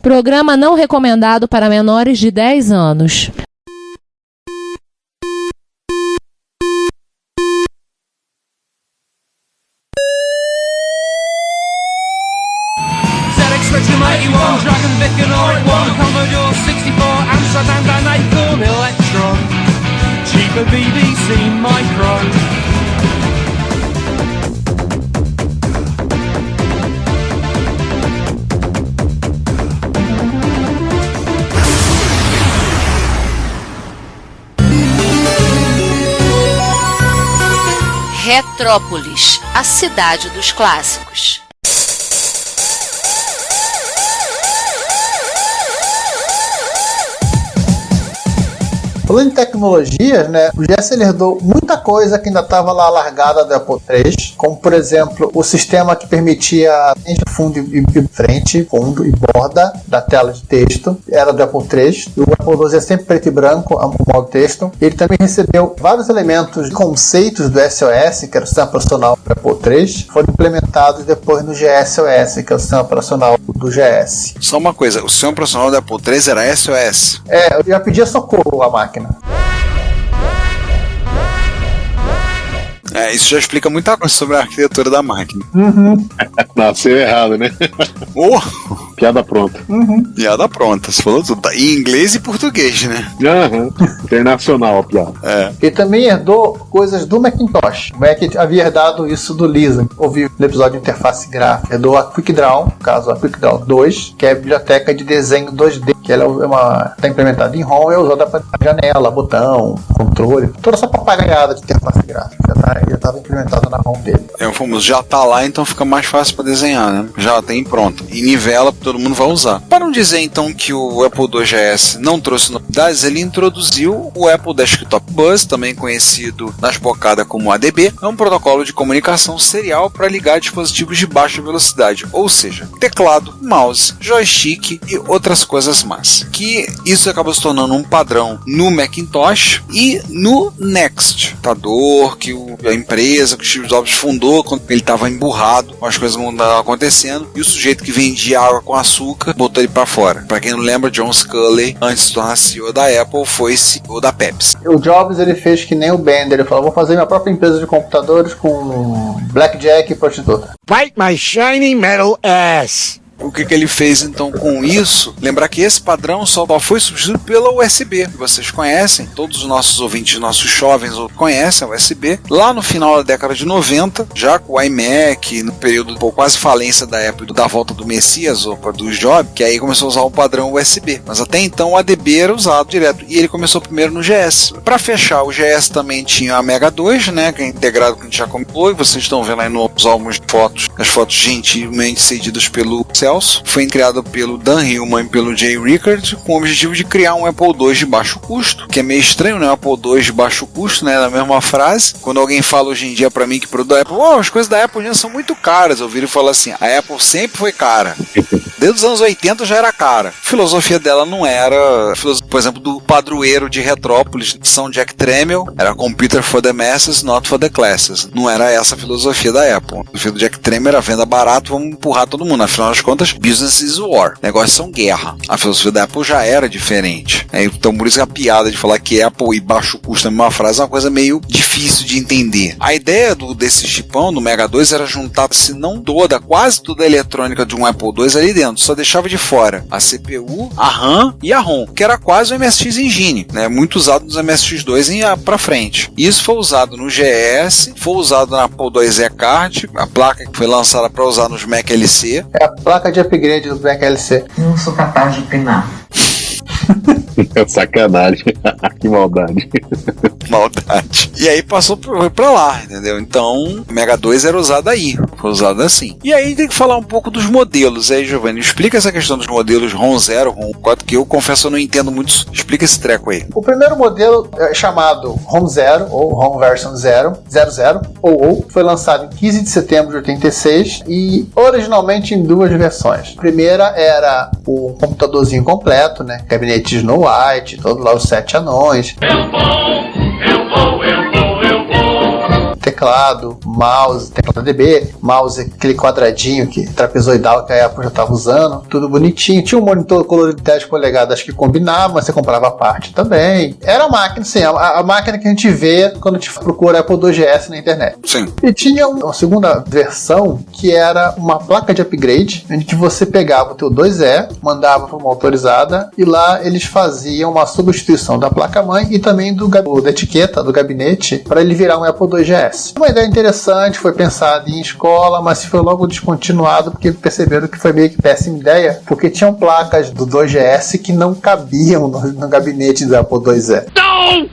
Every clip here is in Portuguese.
Programa não recomendado para menores de 10 anos. Dragon Vic and R1, Commodore 64, Amsterdam and Acorn Electron, cheaper BBC Micro. Retrópolis, a cidade dos clássicos. Falando em tecnologias, né, o GS ele herdou muita coisa que ainda estava lá largada do Apple III, como por exemplo o sistema que permitia fundo e frente, fundo e borda da tela de texto, era do Apple III. O Apple II é sempre preto e branco, o modo texto. Ele também recebeu vários elementos, conceitos do SOS, que era o sistema operacional do Apple III, foram implementados depois no GSOS, que é o sistema operacional do GS. Só uma coisa, o sistema operacional do Apple III era SOS? É, eu já pedia socorro à máquina. Isso já explica muita coisa sobre a arquitetura da máquina. Nasceu errado, né? Oh! Piada pronta. Piada pronta, você falou tudo. Tá em inglês e português, né? Internacional a piada. Ele também herdou coisas do Macintosh. O Mac havia herdado isso do Lisa. Ouvi no episódio de interface gráfica. Herdou a QuickDraw, no caso a QuickDraw 2, que é a biblioteca de desenho 2D, que ela está implementada em ROM e é usada para janela, botão, controle, toda essa papagaiada de interface gráfica. Já estava implementada na ROM dele. É o famoso, já tá lá, então fica mais fácil para desenhar, né? Já tem pronto. E nivela, todo mundo vai usar. Para não dizer então que o Apple II GS não trouxe novidades, ele introduziu o Apple Desktop Bus, também conhecido nas bocadas como ADB. É um protocolo de comunicação serial para ligar dispositivos de baixa velocidade, ou seja, teclado, mouse, joystick e outras coisas mais. Que isso acaba se tornando um padrão no Macintosh e no Next, computador que a empresa que o Steve Jobs fundou quando ele estava emburrado com as coisas que estavam acontecendo, e o sujeito que vendia água com açúcar botou ele para fora. Para quem não lembra, John Sculley, antes de se tornar CEO da Apple, foi CEO da Pepsi. O Jobs ele fez que nem o Bender, ele falou: vou fazer minha própria empresa de computadores com blackjack e prostituta. Bite my shiny metal ass! O que ele fez então com isso? Lembrar que esse padrão só foi substituído pela USB, que vocês conhecem, todos os nossos ouvintes, nossos jovens conhecem a USB. Lá no final da década de 90, já com o iMac, no período quase falência da Apple, da volta do Messias, ou do Jobs, que aí começou a usar o padrão USB. Mas até então o ADB era usado direto, e ele começou primeiro no GS. Para fechar, o GS também tinha a Mega 2, né, que é integrado, que a gente já comentou, e vocês estão vendo aí nos álbuns de fotos, as fotos gentilmente cedidas pelo Celso. Foi criado pelo Dan Hillman e pelo Jay Rickard, com o objetivo de criar um Apple II de baixo custo, que é meio estranho, né? Um Apple II de baixo custo, né? Na mesma frase. Quando alguém fala hoje em dia pra mim que produto da Apple, as coisas da Apple já são muito caras. Eu viro e falo assim, a Apple sempre foi cara. Desde os anos 80 já era cara. A filosofia dela não era, por exemplo, do padroeiro de Retrópolis, São Jack Tramiel, era computer for the masses, not for the classes. Não era essa a filosofia da Apple. A filosofia do Jack Tramiel era venda barato, vamos empurrar todo mundo. Afinal das contas, business is war. Negócios são guerra. A filosofia da Apple já era diferente. Então, por isso que a piada de falar que Apple e baixo custo na mesma frase é uma coisa meio difícil de entender. A ideia desse chipão, do Mega 2, era juntar, se não toda, quase toda a eletrônica de um Apple II ali dentro. Só deixava de fora a CPU, a RAM e a ROM, que era quase o MSX Engine, né? Muito usado nos MSX2 pra frente. Isso foi usado no GS, foi usado na Apple IIe Card, a placa que foi lançada para usar nos Mac LC. É a placa de upgrade do Mac LC. Não sou capaz de penar. Sacanagem. Que maldade. Maldade. E aí passou pra lá, entendeu? Então, o Mega 2 era usado aí. Foi usado assim. E aí tem que falar um pouco dos modelos. Aí, Giovanni, explica essa questão dos modelos ROM 0, ROM 4, que eu confesso eu não entendo muito. Explica esse treco aí. O primeiro modelo é chamado ROM 0, ou ROM Version 0, ou foi lançado em 15 de setembro de 86 e originalmente em duas versões. A primeira era o computadorzinho completo, né? Gabinete Snow White, todos lá os 7 anões. teclado, mouse, teclado DB, mouse aquele quadradinho que trapezoidal que a Apple já estava usando, tudo bonitinho. Tinha um monitor colorido de 10 polegadas que combinava, mas você comprava a parte também. Era a máquina, sim, a máquina que a gente vê quando a gente procura Apple IIgs na internet. Sim. E tinha uma segunda versão que era uma placa de upgrade, em que você pegava o teu 2E, mandava para uma autorizada e lá eles faziam uma substituição da placa-mãe e também da etiqueta do gabinete para ele virar um Apple IIgs. Uma ideia interessante, foi pensada em escola, mas foi logo descontinuado porque perceberam que foi meio que péssima ideia, porque tinham placas do 2GS que não cabiam no gabinete do Apple IIe.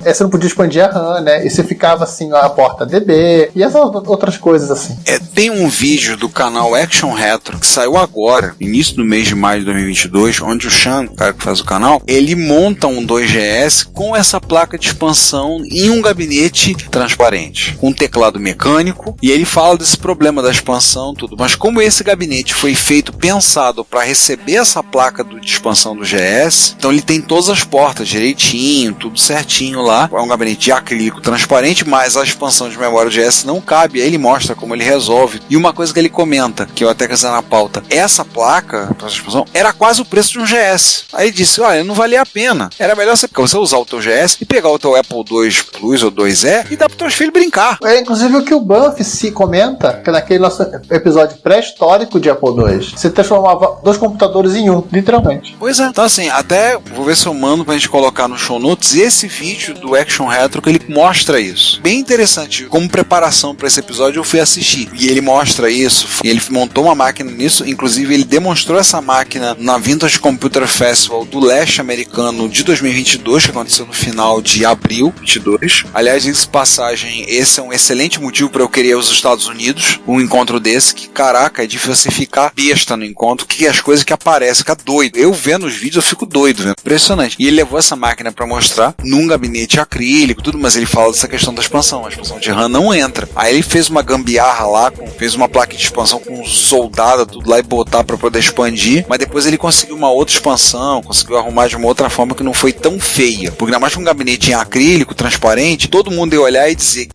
Você não podia expandir a RAM, né? E você ficava assim, a porta DB e essas outras coisas assim. Tem um vídeo do canal Action Retro que saiu agora, início do mês de maio de 2022, onde o Sean, o cara que faz o canal, ele monta um 2GS com essa placa de expansão em um gabinete transparente, com um teclado mecânico, e ele fala desse problema da expansão, tudo. Mas como esse gabinete foi feito, pensado para receber essa placa de expansão do GS, então ele tem todas as portas direitinho, tudo certinho lá. É um gabinete de acrílico transparente, mas a expansão de memória do GS não cabe. Aí ele mostra como ele resolve. E uma coisa que ele comenta, que eu até quero dizer na pauta, essa placa para expansão era quase o preço de um GS. Aí ele disse, olha, não valia a pena. Era melhor você usar o teu GS e pegar o teu Apple II Plus ou 2E e dar para teus filhos brincar. É inclusive o que o Banff se comenta, que naquele nosso episódio pré-histórico de Apple II, você transformava dois computadores em um, literalmente. Pois é. Então assim, até vou ver se eu mando pra gente colocar no show notes esse vídeo do Action Retro que ele mostra isso. Bem interessante. Como preparação para esse episódio eu fui assistir. E ele mostra isso. E ele montou uma máquina nisso. Inclusive ele demonstrou essa máquina na Vintage Computer Festival do leste americano de 2022, que aconteceu no final de abril 22. Aliás, de passagem, esse é um excelente motivo para eu querer ir aos Estados Unidos. Um encontro desse que, caraca, é difícil você ficar besta no encontro, que as coisas que aparecem, fica doido. Eu vendo os vídeos eu fico doido, velho. Impressionante. E ele levou essa máquina para mostrar num gabinete acrílico, tudo, mas ele fala dessa questão da expansão. A expansão de RAM não entra. Aí ele fez uma gambiarra lá, fez uma placa de expansão com soldada, tudo lá e botar para poder expandir, mas depois ele conseguiu uma outra expansão, conseguiu arrumar de uma outra forma que não foi tão feia. Porque ainda mais que um gabinete em acrílico, transparente, todo mundo ia olhar e dizer: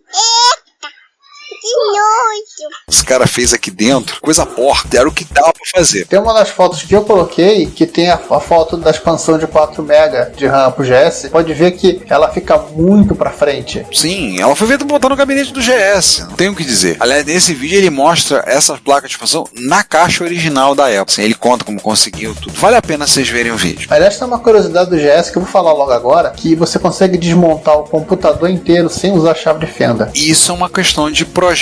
esse cara fez aqui dentro coisa porca, era o que dava pra fazer. Tem uma das fotos que eu coloquei que tem a foto da expansão de 4 MB de RAM pro GS. Pode ver que ela fica muito pra frente. Sim, ela foi feita pra botar no gabinete do GS, não tenho o que dizer. Aliás, nesse vídeo ele mostra essas placas de expansão na caixa original da Apple. Assim, ele conta como conseguiu tudo. Vale a pena vocês verem o vídeo. Aliás, tem uma curiosidade do GS que eu vou falar logo agora, que você consegue desmontar o computador inteiro sem usar a chave de fenda. Isso é uma questão de projeto.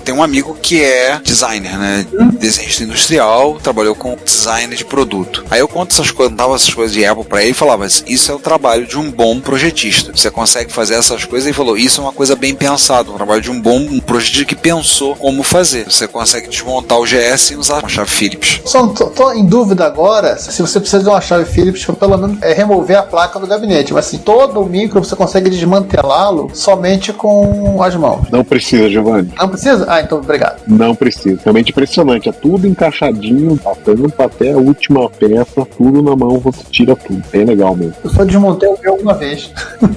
Tem um amigo que é designer, né? Desenhista industrial, trabalhou com design de produto. Aí eu conto essas coisas, dava essas coisas de Apple pra ele e falava: isso é o trabalho de um bom projetista. Você consegue fazer essas coisas. E falou: isso é uma coisa bem pensada, um trabalho de um bom projetista que pensou como fazer. Você consegue desmontar o GS e usar uma chave Phillips. Só tô em dúvida agora se você precisa de uma chave Phillips para pelo menos remover a placa do gabinete. Mas assim, todo o micro você consegue desmantelá-lo somente com as mãos. Não precisa, Giovanni. Não precisa? Ah, então obrigado. Não precisa. Realmente impressionante. É tudo encaixadinho, da tampa até a última peça, tudo na mão, você tira tudo. Bem legal mesmo. Eu só desmontei o meu uma vez.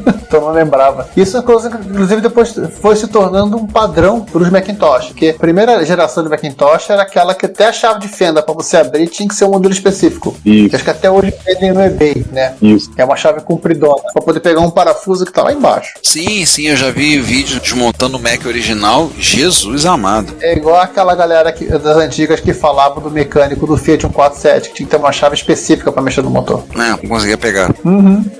Então não lembrava. Isso é uma coisa que, inclusive, depois foi se tornando um padrão para os Macintosh. Porque a primeira geração de Macintosh era aquela que até a chave de fenda para você abrir tinha que ser um modelo específico. Isso. Que acho que até hoje vendem no eBay, né? Isso. Que é uma chave compridona para poder pegar um parafuso que tá lá embaixo. Sim, eu já vi vídeo desmontando o Mac original. Jesus amado. É igual aquela galera das antigas que falavam do mecânico do Fiat 147, que tinha que ter uma chave específica para mexer no motor. Não conseguia pegar.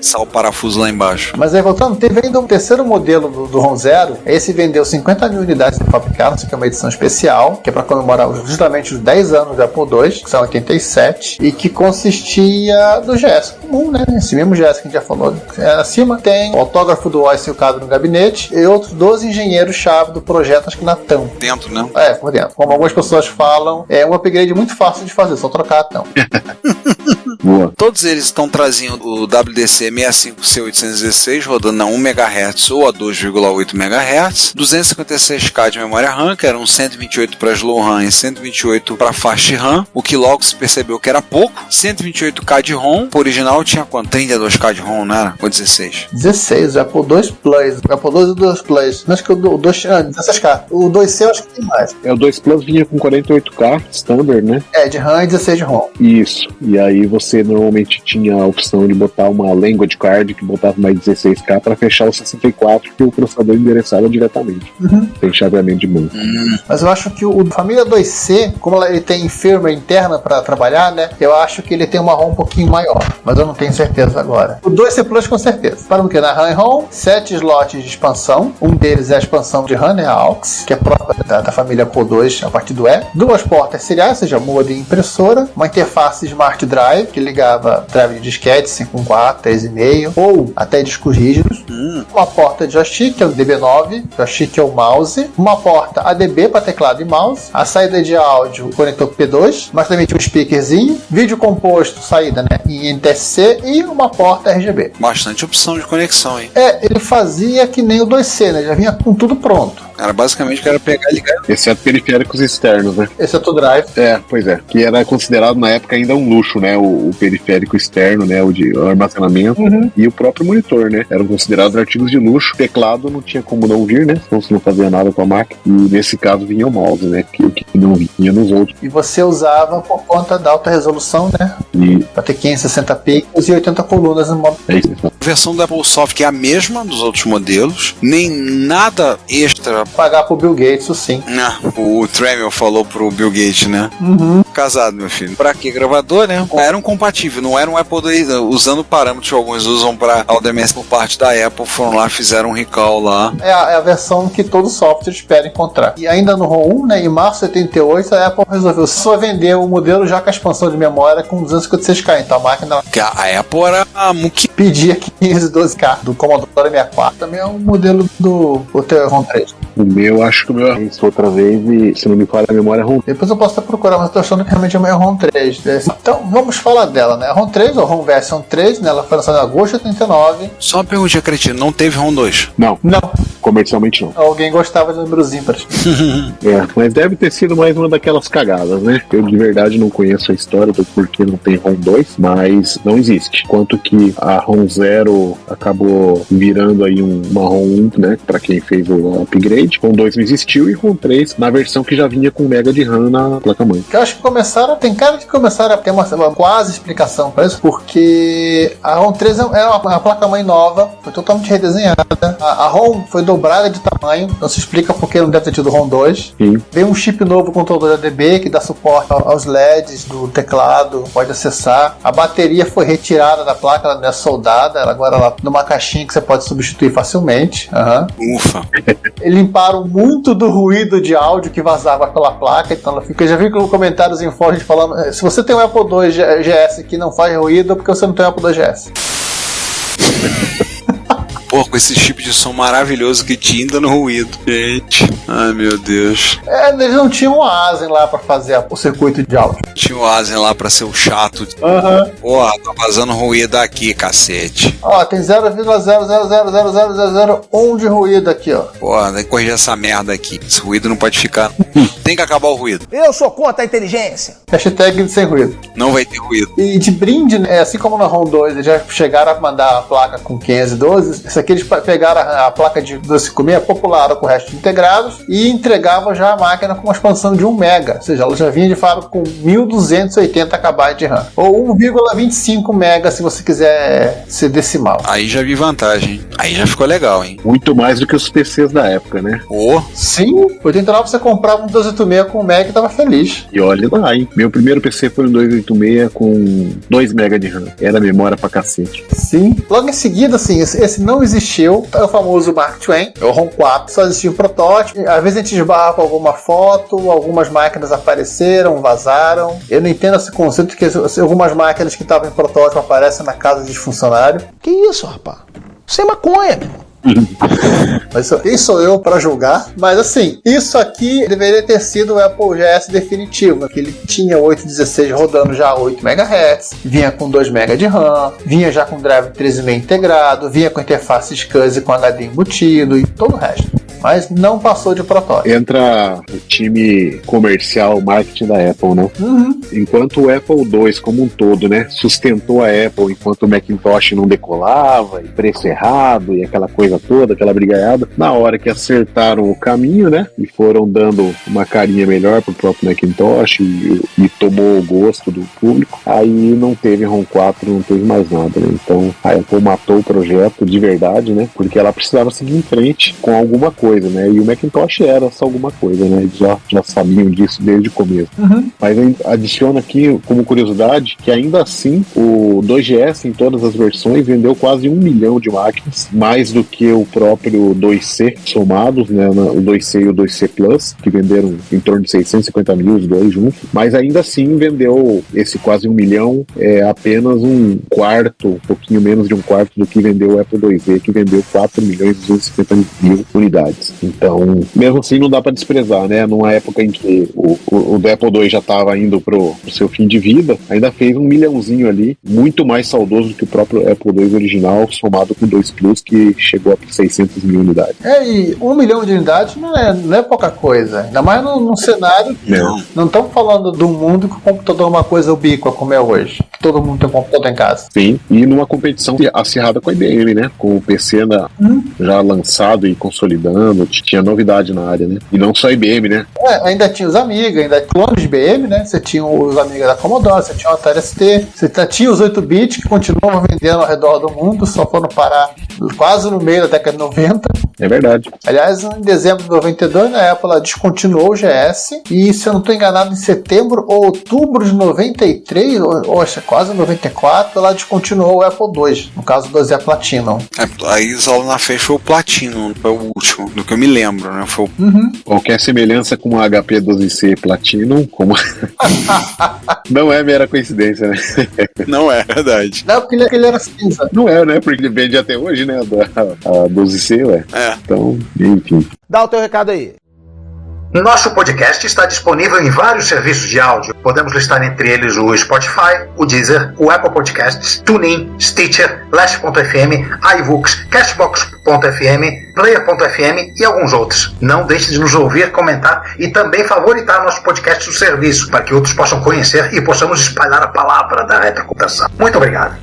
Sal o parafuso lá embaixo. Mas aí voltando, teve ainda um terceiro modelo do ROM Zero. Esse vendeu 50 mil unidades de fabricado, isso aqui é uma edição especial, que é para comemorar justamente os 10 anos do Apple II, que são 87, e que consistia do GS comum, né? Esse mesmo GS que a gente já falou. Acima tem o autógrafo do Oice e o cadro no gabinete, e outros 12 engenheiros-chave do projeto, acho que na TAM. Dentro, né? É, por dentro. Como algumas pessoas falam, é um upgrade muito fácil de fazer, só trocar a TAM. Boa. Todos eles estão trazendo o WDC 65C816 rodando a 1 MHz ou a 2,8 MHz, 256K de memória RAM, que eram 128 para slow RAM e 128 para fast RAM, o que logo se percebeu que era pouco. 128K de ROM, o original tinha quanto? 32K de ROM, não era? Ou 16? 16, o Apple II Plus. O Apple II e o 2 Plus. Acho que o 2 tinha 16K. O 2C eu acho que tem mais. O 2 Plus vinha com 48K standard, né? De RAM e 16 de ROM. Isso. E aí você normalmente tinha a opção de botar uma language card que botava mais 16K para fechar o 64 que o processador endereçava diretamente. Tem chaveamento de mão. Mas eu acho que o família 2C, como ele tem firmware interna para trabalhar, né? Eu acho que ele tem uma ROM um pouquinho maior. Mas eu não tenho certeza agora. O 2C Plus com certeza. Para o que? Na RAM e ROM, 7 slots de expansão. Um deles é a expansão de RAM, né? A AUX, que é própria da família Apple II a partir do E. 2 portas seriais, ou seja, modem e impressora. Uma interface Smart Drive, que ligava drive de disquete 5.4, 3.5 ou até discos rígidos. Uma porta de joystick, que é o DB9. Joystick é o mouse. Uma porta ADB para teclado e mouse. A saída de áudio, conector P2, mas também tinha um speakerzinho. Vídeo composto, saída, né? Em NTSC e uma porta RGB. Bastante opção de conexão, hein? Ele fazia que nem o 2C, né? Já vinha com tudo pronto. Era basicamente que era pegar e ligar. Exceto periféricos externos, né? Exceto o drive. Pois é. Que era considerado na época ainda um luxo, né? O periférico externo, né? O de armazenamento e o próprio monitor, né? Eram considerados artigos de luxo. Teclado não tinha como não vir, né? Senão você não fazia nada com a máquina. E nesse caso vinha o mouse, né? Que não vinha nos outros. E você usava por conta da alta resolução, né? Pra ter 560 pixels e 80 colunas no modo. É isso. A versão da Apple Soft é a mesma dos outros modelos. Nem nada extra. Pagar pro Bill Gates, isso sim. O Tremel falou pro Bill Gates, né? Casado, meu filho. Pra que gravador, né? Era um compatível, não era um Apple II, usando parâmetros que alguns usam pra AutoMS por parte da Apple, foram lá, fizeram um recall lá. É a versão que todo software espera encontrar. E ainda no ROM 1, né, em março de 78, a Apple resolveu só vender o modelo já com a expansão de memória com 256K. Então a máquina... Que a Apple era que pedia 512K do Commodore 64. Também é um modelo do ROM 3. O meu, acho que o meu isso outra vez e, se não me falha a memória, é ROM. Depois eu posso até procurar, mas eu tô achando que realmente é ROM 3. Então, vamos falar dela, né? A ROM 3, ou ROM Version 3, né? Ela foi lançada em agosto de 89. Só uma perguntinha, cretino, não teve ROM 2? Não. Não. Comercialmente não. Alguém gostava de números ímpares. Mas deve ter sido mais uma daquelas cagadas, né? Eu de verdade não conheço a história do porquê não tem ROM 2, mas não existe. Quanto que a ROM 0 acabou virando aí uma ROM 1, né? Pra quem fez o upgrade. ROM 2 não existiu e ROM 3 na versão que já vinha com mega de RAM na placa-mãe. Eu acho que tem cara de começaram a ter uma quase explicação para isso, porque a ROM 3 é uma placa-mãe nova, foi totalmente redesenhada. A ROM foi dobrada de tamanho, não se explica porque não deve ter tido ROM 2. Sim. Veio um chip novo controlador ADB que dá suporte aos LEDs do teclado, pode acessar. A bateria foi retirada da placa, ela não é soldada, ela agora ela numa caixinha que você pode substituir facilmente. Ufa. Limparam muito do ruído de áudio que vazava pela placa, então ela fica. Eu já vi comentários em fóruns falando: se você tem um Apple II GS que não faz ruído, é porque você não tem um Apple II GS. Pô, com esse chip de som maravilhoso que tinha ainda no ruído. Gente, ai meu Deus. Eles não tinham um ASEN lá pra fazer o circuito de áudio. Tinha o ASEN lá pra ser o chato. Pô, tá vazando ruído aqui, cacete. Ó, tem 0,0000001 de ruído aqui, ó. Pô, tem que corrigir essa merda aqui. Esse ruído não pode ficar. Tem que acabar o ruído. Eu sou contra a inteligência. Hashtag sem ruído. Não vai ter ruído. E de brinde, né, assim como na ROM 2, eles já chegaram a mandar a placa com 512, isso aqui eles pegaram a placa de 256, popularam com o resto integrados e entregavam já a máquina com uma expansão de 1 MB. Ou seja, ela já vinha de fato com 1280 KB de RAM. Ou 1,25 MB se você quiser ser decimal. Aí já vi vantagem. Aí já ficou legal, hein? Muito mais do que os PCs da época, né? Sim, 89 você comprava um 286 com 1 MB e tava feliz. E olha lá, hein? Meu primeiro PC foi um 286 com 2 MB de RAM. Era memória pra cacete. Sim. Logo em seguida, assim, esse não existiu. É o famoso Mark Twain, é o ROM 4. Só existia um protótipo. Às vezes a gente esbarra com alguma foto, algumas máquinas apareceram, vazaram. Eu não entendo esse conceito que algumas máquinas que estavam em protótipo aparecem na casa de funcionário. Que isso, rapaz? Isso é maconha, meu irmão. Mas quem sou eu para julgar? Mas assim, isso aqui deveria ter sido o Apple GS definitivo, que ele tinha 816 rodando já 8 MHz, vinha com 2 MB de RAM, vinha já com drive 13,5 integrado, vinha com interface SCSI com HD embutido e todo o resto. Mas não passou de protótipo. Entra o time comercial, marketing da Apple, né? Enquanto o Apple II como um todo, né, sustentou a Apple enquanto o Macintosh não decolava, e preço errado, e aquela coisa toda, aquela brigaiada, na hora que acertaram o caminho, né, e foram dando uma carinha melhor pro próprio Macintosh e tomou o gosto do público, aí não teve ROM 4, não teve mais nada, né? Então a Apple matou o projeto de verdade, né, porque ela precisava seguir em frente com alguma coisa, né? E o Macintosh era essa alguma coisa, né? Já sabiam disso desde o começo. Mas adiciona aqui como curiosidade que ainda assim o 2GS em todas as versões vendeu quase 1 milhão de máquinas, mais do que o próprio 2C somados, né? O 2C e o 2C Plus, que venderam em torno de 650 mil os dois juntos, mas ainda assim vendeu esse quase 1 milhão, apenas um pouquinho menos de um quarto do que vendeu o Apple IIv, que vendeu 4 milhões e 250 mil unidades. Então, mesmo assim, não dá para desprezar, né? Numa época em que o Apple II já estava indo pro seu fim de vida, ainda fez 1 milhãozinho ali, muito mais saudoso do que o próprio Apple II original, somado com o 2 Plus, que chegou a 600 mil unidades. E 1 milhão de unidades não é pouca coisa, ainda mais num cenário. Não estamos falando de um mundo que o computador é uma coisa ubíqua, como é hoje, que todo mundo tem um computador em casa. Sim, e numa competição acirrada com a IBM, né? Com o PC já lançado e consolidando, tinha novidade na área, né? E não só a IBM, né? Ainda tinha os Amiga, ainda clones de IBM, né? Você tinha os Amiga da Commodore, você tinha o Atari ST, você tinha os 8-bits que continuavam vendendo ao redor do mundo, só foram parar quase no meio da década de 90. É verdade. Aliás, em dezembro de 92, a Apple descontinuou o GS e, se eu não estou enganado, em setembro ou outubro de 93, ou quase 94, ela descontinuou o Apple II, no caso do 2E Platinum. Aí só ela fez foi o Platinum, foi o último, do que eu me lembro, né? Foi Qualquer semelhança com o HP 12C Platinum, como não é mera coincidência, né? Não é verdade. Não, porque ele era cinza. Não é, né? Porque ele vende até hoje, né? A 12C, ué. Então, enfim. Dá o teu recado aí. Nosso podcast está disponível em vários serviços de áudio. Podemos listar entre eles o Spotify, o Deezer, o Apple Podcasts, TuneIn, Stitcher, Last.fm, iVoox, Cashbox.fm, Player.fm e alguns outros. Não deixe de nos ouvir, comentar e também favoritar nosso podcast do serviço, para que outros possam conhecer e possamos espalhar a palavra da retrocomputação. Muito obrigado.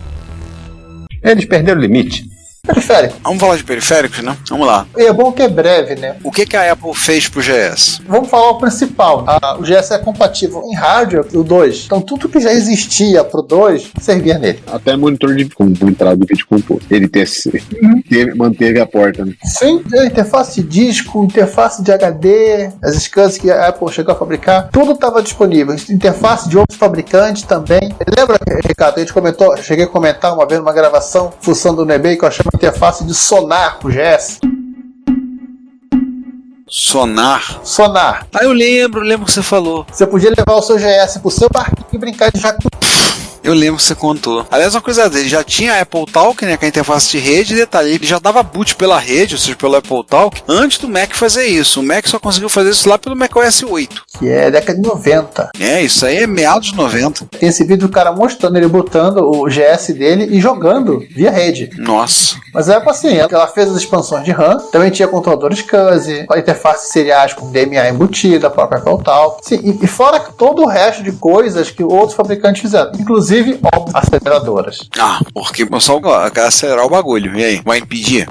Eles perderam o limite. Periférico. Vamos falar de periféricos, né? Vamos lá. E é bom que é breve, né? O que a Apple fez pro GS? Vamos falar o principal. O GS é compatível em hardware pro 2. Então tudo que já existia pro 2 servia nele. Até monitor de entrada de vídeo composto. Ele manteve a porta, né? Sim, interface de disco, interface de HD, as SCSI que a Apple chegou a fabricar, tudo estava disponível. Interface de outros fabricantes também. Lembra, Ricardo, a gente comentou, cheguei a comentar uma vez numa gravação, fuçando no eBay, que eu achei uma interface de sonar pro GS. Sonar? Sonar. Eu lembro que você falou. Você podia levar o seu GS pro seu parquinho e brincar de jacu. Eu lembro que você contou. Aliás, uma coisa dele, já tinha a Apple Talk, né, com a interface de rede, detalhe, ele já dava boot pela rede, ou seja, pelo Apple Talk, antes do Mac fazer isso. O Mac só conseguiu fazer isso lá pelo macOS 8. Que é década de 90. Isso aí é meados de 90. Tem esse vídeo do cara mostrando ele botando o GS dele e jogando via rede. Nossa. Mas é assim, ela fez as expansões de RAM, também tinha controladores SCSI, a interface seriais com DMA embutida, a própria Apple Talk. Sim, e fora todo o resto de coisas que outros fabricantes fizeram, inclusive aceleradoras. Porque o pessoal quer acelerar o bagulho. E aí, vai impedir?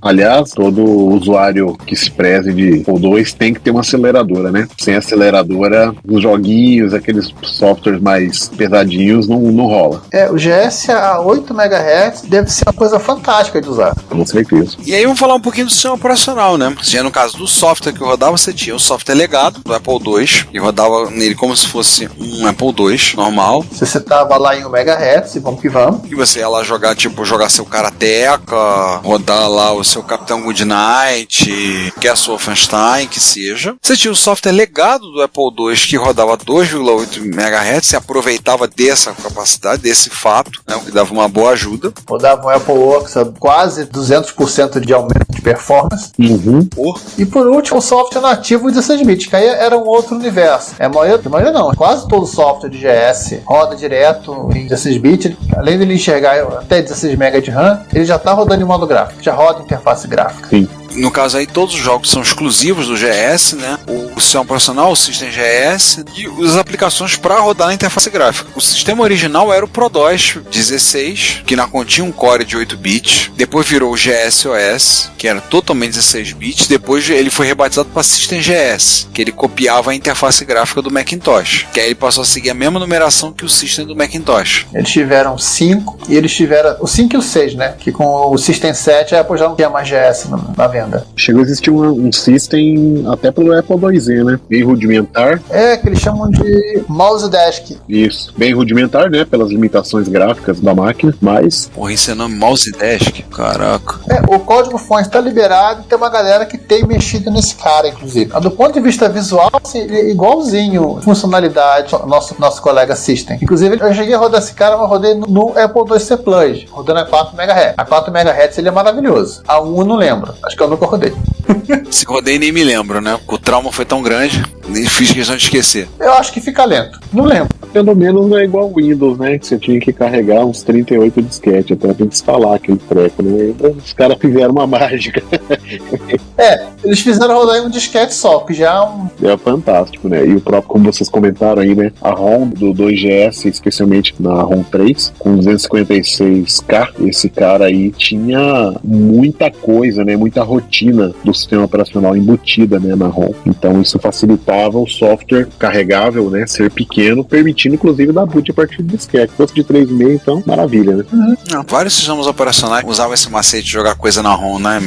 Aliás, todo usuário que se preze de Apple 2 tem que ter uma aceleradora, né? Sem aceleradora, os joguinhos, aqueles softwares mais pesadinhos, não rola. O GS a 8 MHz deve ser uma coisa fantástica de usar. Com certeza. E aí vamos falar um pouquinho do sistema operacional, né? Já no caso do software que rodava, você tinha o software legado do Apple II, e rodava nele como se fosse um Apple II normal. Você tava lá em 1 MHz, e vamos que vamos. E você ia lá jogar seu Karateka, rodar lá os seu Capitão Goodnight, Castle Wolfenstein, que seja. Você tinha o software legado do Apple II que rodava 2,8 MHz e aproveitava dessa capacidade, desse fato, né, o que dava uma boa ajuda. Rodava um Apple Works a quase 200% de aumento de performance. E por último, o software nativo de 16-bit, que aí era um outro universo. A maioria não, quase todo software de GS roda direto em 16-bit. Além de ele enxergar até 16 MB de RAM, ele já está rodando em modo gráfico, já roda interface gráfica. Sim. No caso aí, todos os jogos são exclusivos do GS, né? O sistema operacional, o System GS e as aplicações para rodar na interface gráfica. O sistema original era o ProDOS 16, que continha um core de 8 bits. Depois virou o GS-OS, que era totalmente 16 bits. Depois ele foi rebatizado para System GS, que ele copiava a interface gráfica do Macintosh. Que aí ele passou a seguir a mesma numeração que o System do Macintosh. Eles tiveram 5 e eles tiveram o 5 e o 6, né? Que com o System 7 a Apple já não tinha mais GS na venda. Chegou a existir um system até pelo Apple IIe, né? Bem rudimentar. É, que eles chamam de mouse desk. Isso, bem rudimentar, né? Pelas limitações gráficas da máquina, mas... Porra, esse é nome mouse desk? Caraca. O código fonte está liberado e tem uma galera que tem mexido nesse cara, inclusive. Do ponto de vista visual, assim, ele é igualzinho funcionalidade nosso colega System. Inclusive, eu cheguei a rodar esse cara, mas rodei no Apple IIc Plus, rodando a 4 MHz. A 4 MHz ele é maravilhoso. A 1 eu não lembro. Acho que eu nunca rodei. Se rodei nem me lembro, né? O trauma foi tão grande, nem fiz questão de esquecer. Eu acho que fica lento. Não lembro. Pelo menos não é igual o Windows, né? Que você tinha que carregar uns 38 disquetes até pra instalar aquele treco, né? Os caras fizeram uma mágica. Eles fizeram rodar em um disquete só, que já é um... É fantástico, né? E o próprio, como vocês comentaram aí, né? A ROM do 2GS, especialmente na ROM 3, com 256K, esse cara aí tinha muita coisa, né? Muita rotina do sistema operacional embutida, né? Na ROM. Então isso facilitava o software carregável, né? Ser pequeno, permitindo inclusive dar boot a partir do disquete. Se fosse de 3,5, então maravilha, né? Vários sistemas operacionais usavam esse macete de jogar coisa na ROM, né?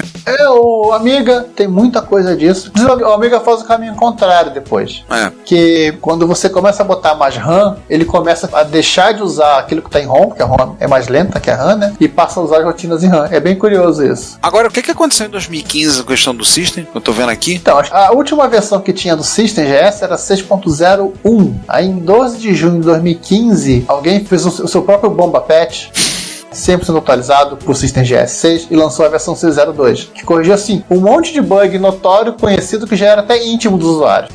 O Amiga tem muita coisa disso. O Amiga faz o caminho contrário depois. Que quando você começa a botar mais RAM, ele começa a deixar de usar aquilo que está em ROM, porque a ROM é mais lenta que a RAM, né? E passa a usar as rotinas em RAM. É bem curioso isso. Agora, o que aconteceu em 2015 com a questão do System? Eu tô vendo aqui. Então, a última versão que tinha do System GS era 6.01. Aí em 12 de junho de 2015, alguém fez o seu próprio Bomba Patch 100% atualizado por System GS6 e lançou a versão 6.02, que corrigiu assim um monte de bug notório, conhecido, que já era até íntimo do usuário.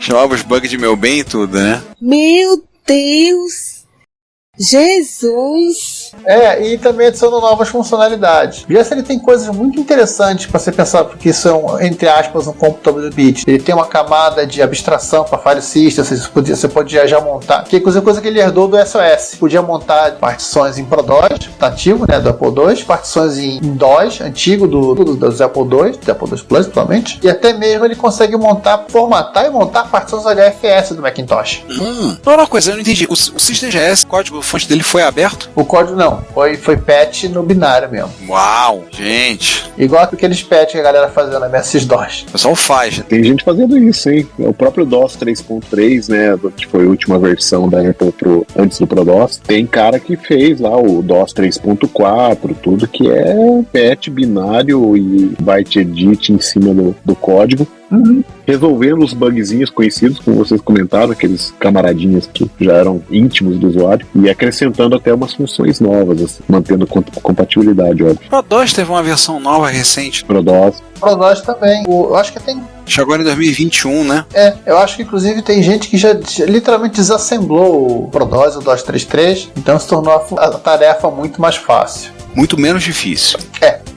Chamava os bugs de meu bem e tudo, né? Meu Deus! Jesus! E também adicionou novas funcionalidades. O GS ele tem coisas muito interessantes para você pensar, porque isso é entre aspas, um computador de bit. Ele tem uma camada de abstração para file system, você podia já montar, que é coisa que ele herdou do SOS. Podia montar partições em ProDOS, nativo, né, do Apple II, partições em DOS, antigo dos Apple II, do Apple II Plus, provavelmente, e até mesmo ele consegue formatar e montar partições HFS do Macintosh. Uma coisa, eu não entendi. O System GS, o código fonte dele foi aberto? O código não, foi patch no binário mesmo. Uau, gente. Igual aqueles patch que a galera fazia na MS-DOS. O pessoal faz. Tem gente fazendo isso, hein? O próprio DOS 3.3, né? Que foi a última versão da Apple antes do ProDOS. Tem cara que fez lá o DOS 3.4, tudo que é patch binário e byte edit em cima do código. Resolvendo os bugzinhos conhecidos, como vocês comentaram, aqueles camaradinhos que já eram íntimos do usuário, e acrescentando até umas funções novas, assim, mantendo compatibilidade, óbvio. O ProDOS teve uma versão nova recente. ProDOS também. Eu acho que tem... Chegou em 2021, né? Eu acho que inclusive tem gente que já literalmente desassemblou o ProDOS, o DOS 3.3, então se tornou a tarefa muito mais fácil. Muito menos difícil.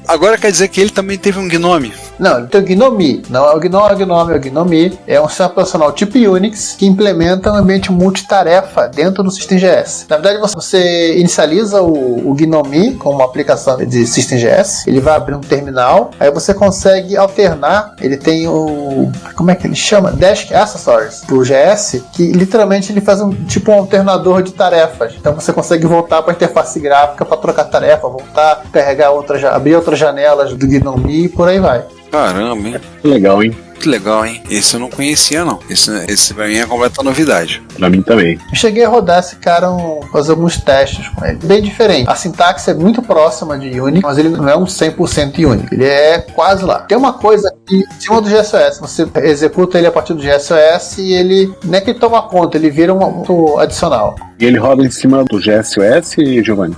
Agora quer dizer que ele também teve um Gnome. Não, ele tem o Gnome. Não é o Gnome, é o Gnome. É um sistema operacional tipo Unix que implementa um ambiente multitarefa dentro do System GS. Na verdade, você inicializa o Gnome com uma aplicação de System GS. Ele vai abrir um terminal. Aí você consegue alternar. Ele tem o... Como é que ele chama? Desk Accessories pro GS, que literalmente ele faz um alternador de tarefas. Então você consegue voltar para a interface gráfica para trocar tarefa, voltar, carregar abrir outras janelas do Gnome e por aí vai. Caramba, hein? Legal, hein? Que legal, hein? Esse eu não conhecia, não. Esse pra mim é completa novidade. Pra mim também. Eu cheguei a rodar esse cara, fazer alguns testes com ele. Bem diferente. A sintaxe é muito próxima de Unix, mas ele não é um 100% Unix. Ele é quase lá. Tem uma coisa que, em cima do GSOS, você executa ele a partir do GSOS e ele, não é que ele toma conta, ele vira um adicional. E ele roda em cima do GSOS, Giovanni?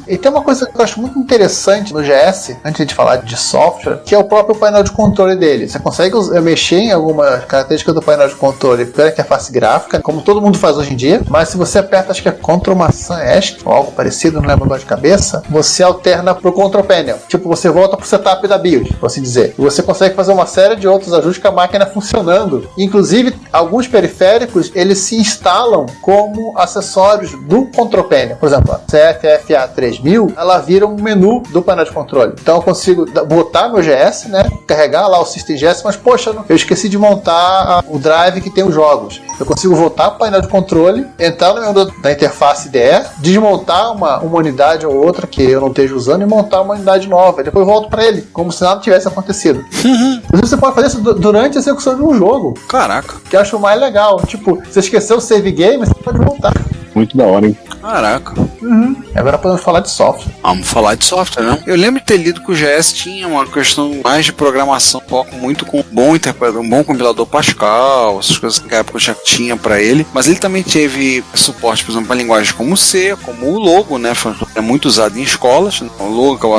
E tem uma coisa que eu acho muito interessante no GS, antes de falar de software, que é o próprio painel de controle dele. Você consegue mexer em algumas características do painel de controle pela interface gráfica, como todo mundo faz hoje em dia, mas se você aperta, acho que é Ctrl maçã ESC, ou algo parecido, não lembro agora de cabeça, você alterna pro Control Panel. Tipo, você volta pro setup da build, por assim dizer. E você consegue fazer uma série de outros ajustes com a máquina funcionando. Inclusive, alguns periféricos, eles se instalam como acessórios do Control Panel. Por exemplo, a CFFA 3000, ela vira um menu do painel de controle. Então eu consigo botar meu GS, né, carregar lá o System GS, mas poxa, eu esqueci de montar o drive que tem os jogos. Eu consigo voltar para o painel de controle, entrar no menu da interface IDE, desmontar uma unidade ou outra que eu não esteja usando e montar uma unidade nova. E depois eu volto para ele, como se nada tivesse acontecido. Inclusive você pode fazer isso durante a execução de um jogo. Caraca. Que eu acho mais legal. Tipo, você esqueceu o save game, você pode voltar. Muito da hora, hein? Caraca. Agora podemos falar de software. Vamos falar de software, né? Eu lembro de ter lido que o GS tinha uma questão mais de programação, foco muito com um bom compilador Pascal, essas coisas que a época já tinha pra ele, mas ele também teve suporte, por exemplo, para linguagens como C, como o Logo, né? Foi muito usado em escolas. O Logo,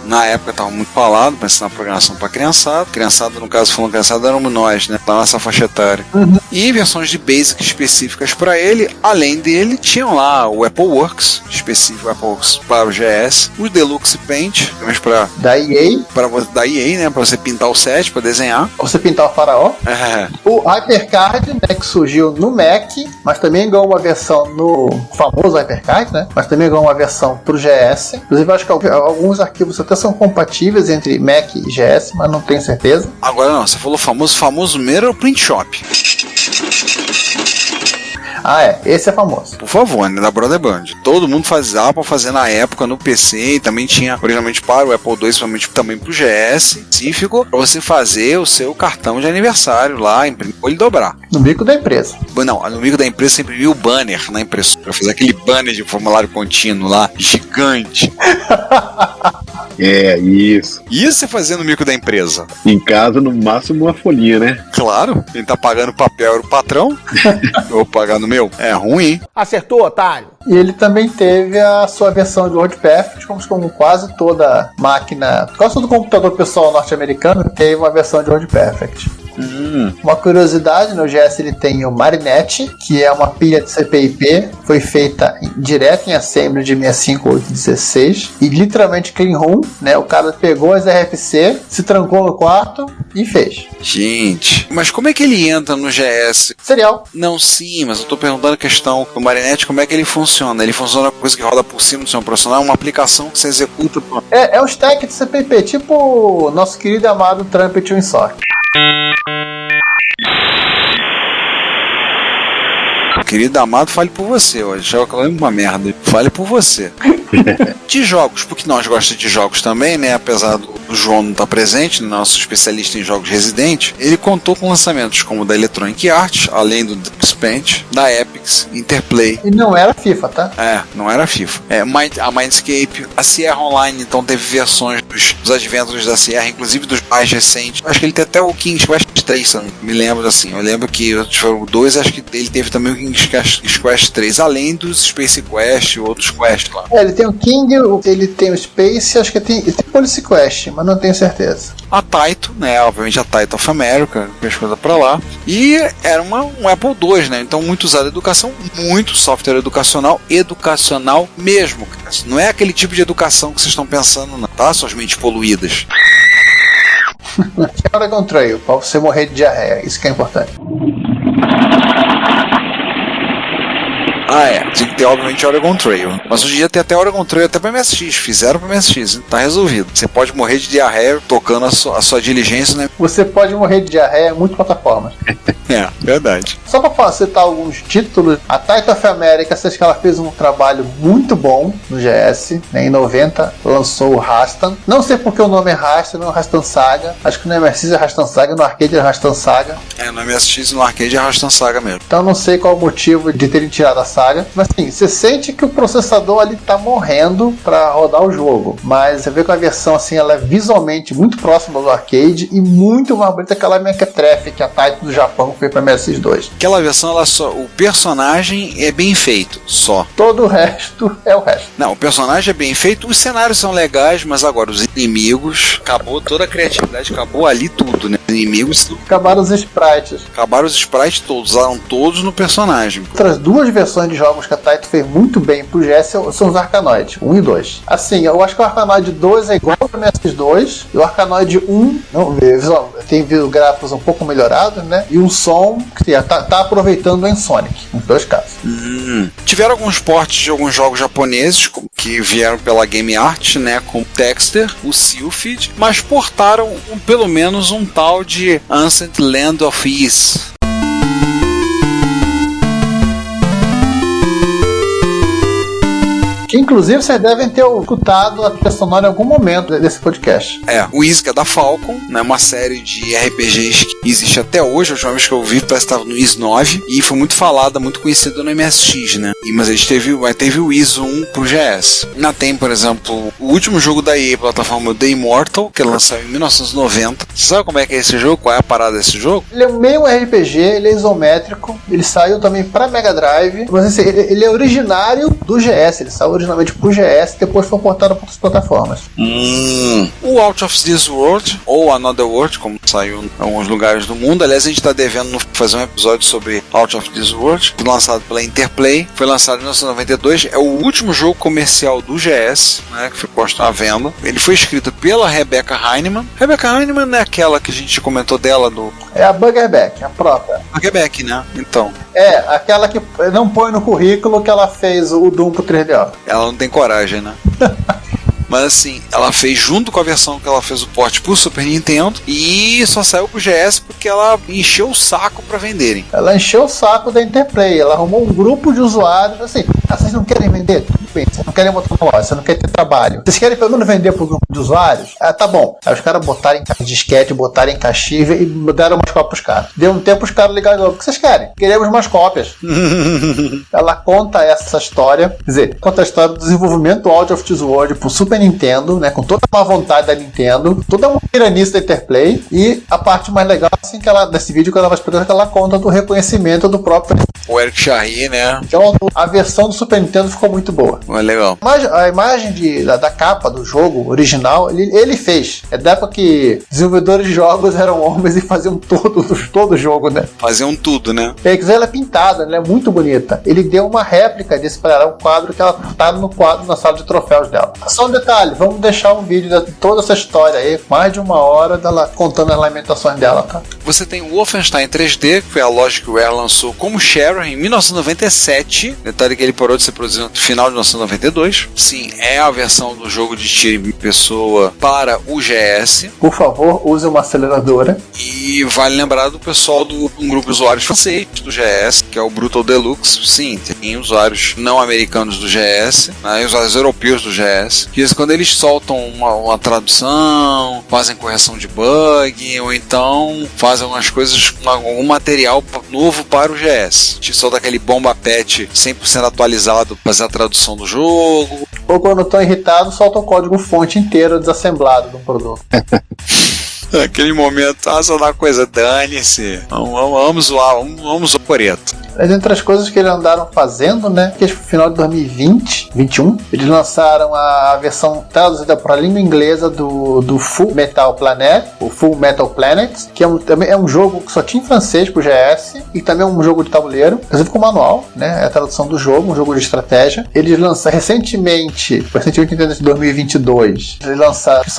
na época, estava muito falado para ensinar programação para criançada. Criançada, no caso, falando criançada, éramos nós, né? Da nossa faixa etária. E versões de Basic específicas para ele. Além dele, tinham lá o AppleWorks, específico AppleWorks para o GS, o Deluxe Paint, mas para da EA, da EA, né, para você pintar o set, para desenhar, pra você pintar o faraó. O HyperCard, né, que surgiu no Mac, mas também ganhou uma versão no famoso HyperCard, né, mas também ganhou uma versão pro GS. Inclusive eu acho que alguns arquivos até são compatíveis entre Mac e GS, mas não tenho certeza. Agora não, você falou famoso mesmo, era o Print Shop. Esse é famoso. Por favor, né, da Brother Band. Todo mundo fazia para fazer na época no PC e também tinha originalmente para o Apple II, também para o GS específico, para você fazer o seu cartão de aniversário lá, imprimir ou ele dobrar. No bico da empresa. Não, no bico da empresa você imprimia o banner na impressora, para fazer aquele banner de formulário contínuo lá, gigante. É, isso. Isso você fazia no bico da empresa. Em casa, no máximo, uma folhinha, né? Claro. Quem tá pagando papel era o patrão. Eu vou pagar no meu. É ruim. Acertou, otário. E ele também teve a sua versão de WordPerfect, como quase toda máquina, quase todo computador pessoal norte-americano teve uma versão de WordPerfect. Uma curiosidade, no GS ele tem o Marinette, que é uma pilha de CPIP, foi feita direto em assembly de 65816 e literalmente clean room, né? O cara pegou as RFC, se trancou no quarto e fez. Gente, mas como é que ele entra no GS? Serial. Não, sim, mas eu tô perguntando a questão do Marinette, como é que ele funciona? Ele funciona com coisa que roda por cima do sistema operacional, é uma aplicação que você executa. É um stack de CPIP, tipo o nosso querido e amado Trumpet WinSocket. Querido amado, fale por você. Eu achava que ela é uma merda. Fale por você. De jogos, porque nós gostamos de jogos também, né? Apesar do João não estar presente, nosso especialista em jogos residente, ele contou com lançamentos como da Electronic Arts, além do Paint, da Epix, Interplay. E não era FIFA, tá? Não era FIFA. A Mindscape, a Sierra Online, então teve versões dos Adventures da Sierra, inclusive dos mais recentes. Acho que ele tem até o King's Quest 3, me lembro assim. Eu lembro que o 2, acho que ele teve também o King's Quest 3, além dos Space Quest e outros Quest lá. Ele tem o King, ele tem o Space, acho que tem Police Quest, mas não tenho certeza. A Taito, né? Obviamente a Taito of America, fez coisa pra lá. E era um Apple II, né? Então muito usado em educação, muito software educacional mesmo. Não é aquele tipo de educação que vocês estão pensando, não, tá? Suas mentes poluídas. Oregon Trail, pra você morrer de diarreia, isso que é importante. Tinha que ter, obviamente, Oregon Trail. Mas hoje em dia tem até Oregon Trail até pra MSX. Fizeram pra MSX, tá resolvido. Você pode morrer de diarreia tocando a sua diligência, né? Você pode morrer de diarreia em muitas plataformas. É, verdade. Só pra citar alguns títulos, a Titan of America, acho que ela fez um trabalho muito bom no GS, né? Em 90 lançou o Rastan. Não sei porque o nome é Rastan, não é Rastan Saga. Acho que no MSX é Rastan Saga, no arcade é Rastan Saga. No MSX e no arcade é Rastan Saga mesmo. Então não sei qual o motivo de terem tirado a saga. Mas assim, você sente que o processador ali tá morrendo pra rodar o jogo. Mas você vê que a versão assim, ela é visualmente muito próxima do arcade e muito mais bonita que aquela mequetrefe que a Titan do Japão fez pra MSX2. Aquela versão, o personagem é bem feito, só. Todo o resto é o resto. Não, o personagem é bem feito, os cenários são legais, mas agora os inimigos, acabou toda a criatividade, acabou ali tudo, né? Os inimigos... Acabaram os sprites. Acabaram os sprites todos, usaram todos no personagem. Outras duas versões de jogos que a Taito fez muito bem pro GS são os Arkanoid, 1 e 2. Assim, eu acho que o Arkanoid 2 é igual ao MSX2, e o Arkanoid 1 tem gráficos um pouco melhorados, né? E um som que tá aproveitando o N-Sonic, nos dois casos. Tiveram alguns portes de alguns jogos japoneses que vieram pela Game Art, né? Com o Texter, o Sylphid, mas portaram pelo menos um tal de Ancient Land of Ease. Que inclusive vocês devem ter escutado a trilha sonora em algum momento desse podcast. O Ease, que é da Falcon, né, uma série de RPGs que existe até hoje. A última vez que eu vi, parece que estava no Ease 9 e foi muito falada, muito conhecida no MSX, né? Mas eles teve o Ease 1 pro GS. Tem, por exemplo, o último jogo da EA, plataforma The Immortal, que lançou em 1990. Você sabe como é que é esse jogo? Qual é a parada desse jogo? Ele é meio RPG, ele é isométrico, ele saiu também pra Mega Drive, mas assim, ele é originário do GS, ele saiu originalmente pro GS, depois foi portado para outras plataformas. O Out of This World, ou Another World, como saiu em alguns lugares do mundo. Aliás, a gente está devendo fazer um episódio sobre Out of This World, lançado pela Interplay, foi lançado em 1992, é o último jogo comercial do GS, né, que foi posto à venda. Ele foi escrito pela Rebecca Heinemann. Rebecca Heinemann é aquela que a gente comentou dela do... É a Buggerback, a própria. Buggerback, né? Então. É, aquela que não põe no currículo que ela fez o Doom pro 3DO. Ela não tem coragem, né? Mas assim, ela fez junto com a versão que ela fez o port pro Super Nintendo e só saiu pro GS porque ela encheu o saco pra venderem. Ela encheu o saco da Interplay, ela arrumou um grupo de usuários assim, vocês não querem vender? Tudo bem, vocês não querem botar na loja, vocês não querem ter trabalho. Vocês querem pelo menos vender pro grupo de usuários? Tá bom. Aí os caras botaram em caixa de disquete, botaram em caixinha e deram umas cópias pros caras. Deu um tempo os caras ligaram, o que vocês querem? Queremos mais cópias. Ela conta essa história, quer dizer, conta a história do desenvolvimento do Out of This World pro Super Nintendo, né, com toda a má vontade da Nintendo, toda uma tiranice da Interplay, e a parte mais legal, assim, que ela, desse vídeo que ela vai explicando, que ela conta do reconhecimento do próprio o Eric Charry, né? Então a versão do Super Nintendo ficou muito boa. Legal. Mas a imagem da capa do jogo original, ele fez. É da época que desenvolvedores de jogos eram homens e faziam todo o jogo, né? Faziam tudo, né? Ela é pintada, ela é muito bonita. Ele deu uma réplica desse para ela, um quadro que ela tá no quadro na sala de troféus dela. Só um detalhe, vamos deixar um vídeo de toda essa história aí, mais de 1 hora dela contando as lamentações dela, tá? Você tem o Wolfenstein 3D, que foi a Logicware lançou como Sharon em 1997. Detalhe que ele parou de ser produzido no final de 1992. Sim, é a versão do jogo de tiro em pessoa para o GS. Por favor, use uma aceleradora. E vale lembrar do pessoal de um grupo de usuários francês do GS, que é o Brutal Deluxe. Sim, tem usuários não americanos do GS, né, usuários europeus do GS, que quando eles soltam uma tradução, fazem correção de bug, ou então fazem algumas coisas, algum material novo para o GS. Solta aquele bomba patch 100% atualizado para fazer a tradução do jogo. Ou quando estão irritados, solta o código fonte inteiro desassemblado do produto. Naquele momento, só dá coisa, dane-se. Vamos zoar, vamos o Coreto. Mas entre as coisas que eles andaram fazendo, né, que no final de 2021, eles lançaram a versão traduzida para a língua inglesa do Full Metal Planet, o Full Metal Planet, que também é um jogo que só tinha em francês pro GS, e também é um jogo de tabuleiro, inclusive com manual, né, é a tradução do jogo, um jogo de estratégia. Eles lançaram recentemente em 2022, eles lançaram, que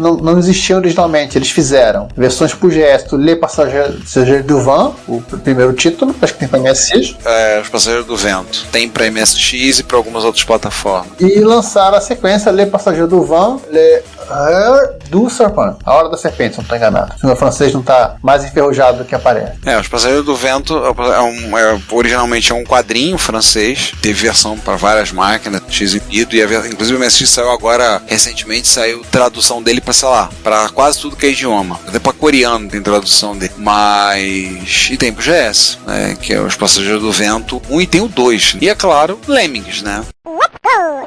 não existiam originalmente, eles fizeram versões pro GS do Le Passager du Vent, o primeiro título, acho que tem pra MSX. Os Passageiros do Vento. Tem pra MSX e pra algumas outras plataformas. E lançaram a sequência Le Passager du Vent, Le Heure du Serpent, A Hora da Serpente, se não estou enganado. Se o meu francês não está mais enferrujado do que aparece. Os Passageiros do Vento originalmente é um quadrinho francês, teve versão para várias máquinas, X e Y, inclusive o MSX saiu agora, recentemente saiu tradução dele para, sei lá, para quase tudo que é idioma. Até para coreano tem tradução dele. Mas... E tem pro GS, né? Que é Os Passageiros do Vento 1 e tem o 2. E é claro, Lemmings, né?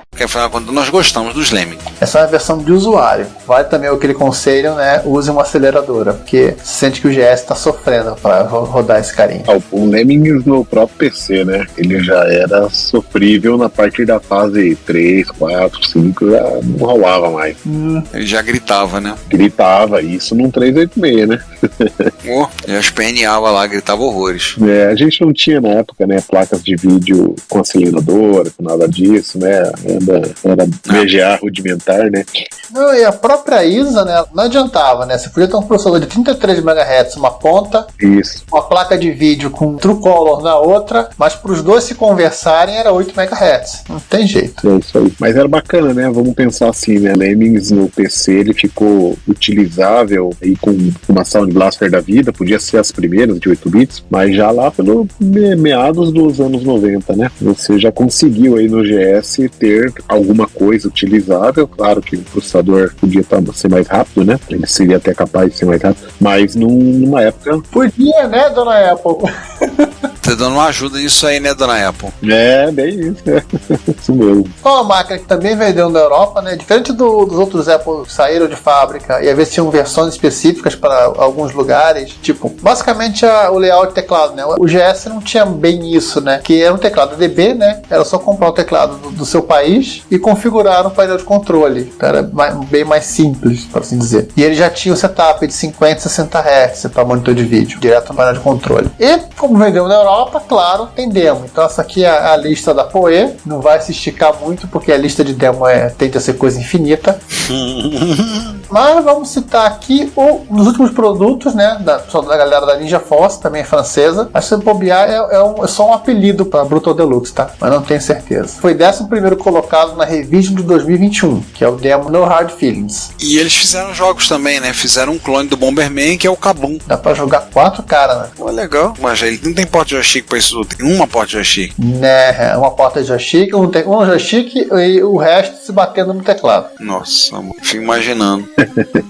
Porque afinal, quando nós gostamos dos Lemmings. Essa é uma versão de usuário. Vale também aquele conselho, né? Use uma aceleradora, porque sente que o GS está sofrendo para rodar esse carinha. O Lemmings no próprio PC, né? Ele já era sofrível na partir da fase 3, 4, 5, já não rolava mais. Ele já gritava, né? Gritava, isso num 386, né? Já esperneava lá, gritava horrores. A gente não tinha na época, né, placas de vídeo com aceleradora, com nada disso, né? Era VGA rudimentar, né? Não, e a própria ISA, né, não adiantava, né? Você podia ter um processador de 33 MHz uma ponta, isso, uma placa de vídeo com True Color na outra, mas para os dois se conversarem era 8 MHz. Não tem jeito. É isso aí. Mas era bacana, né? Vamos pensar assim, né? Lemmings no PC, ele ficou utilizável aí com uma Sound Blaster da vida, podia ser as primeiras de 8 bits, mas já lá pelo meados dos anos 90, né? Você já conseguiu aí no GS ter alguma coisa utilizável. Claro que o processador podia ser mais rápido, né? Ele seria até capaz de ser mais rápido, mas numa época... Podia, né, dona Apple? Tá dando uma ajuda nisso aí, né, dona Apple? Bem isso, né? Isso mesmo. Uma máquina que também vendeu na Europa, né? Diferente dos outros Apple que saíram de fábrica e às vezes tinham versões específicas para alguns lugares, tipo, basicamente o layout teclado, né? O GS não tinha bem isso, né? Que era um teclado DB, né? Era só comprar o teclado do seu país e configurar um painel de controle. Então era bem mais simples, por assim dizer. E ele já tinha o setup de 50 e 60 Hz para monitor de vídeo, direto no painel de controle. E, como vendeu na Europa, claro, tem demo. Então essa aqui é a lista da PoE. Não vai se esticar muito, porque a lista de demo tende a ser coisa infinita. Mas vamos citar aqui um dos últimos produtos, né? Da galera da Ninja Force, também é francesa. Acho que se bobear é só um apelido para Brutal Deluxe, tá? Mas não tenho certeza. Foi 11º colocado na Revision de 2021, que é o demo No Hard Feelings. E eles fizeram jogos também, né? Fizeram um clone do Bomberman, que é o Kabum. Dá pra jogar 4 caras, né? Pô, legal. Mas ele não tem porta de joystick pra isso, tem uma porta de joystick. Né, uma porta de joystick, um joystick e o resto se batendo no teclado. Nossa, fico imaginando.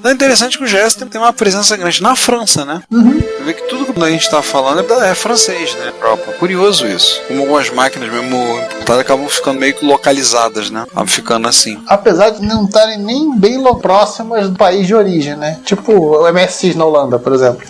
É interessante que o GS tem uma presença grande na França, né? Você vê que tudo que a gente tá falando é francês, né? Curioso isso. Como algumas máquinas mesmo importadas acabam ficando meio que localizadas, né? Acabam ficando assim. Apesar de não estarem nem bem próximas do país de origem, né? Tipo o MSX na Holanda, por exemplo.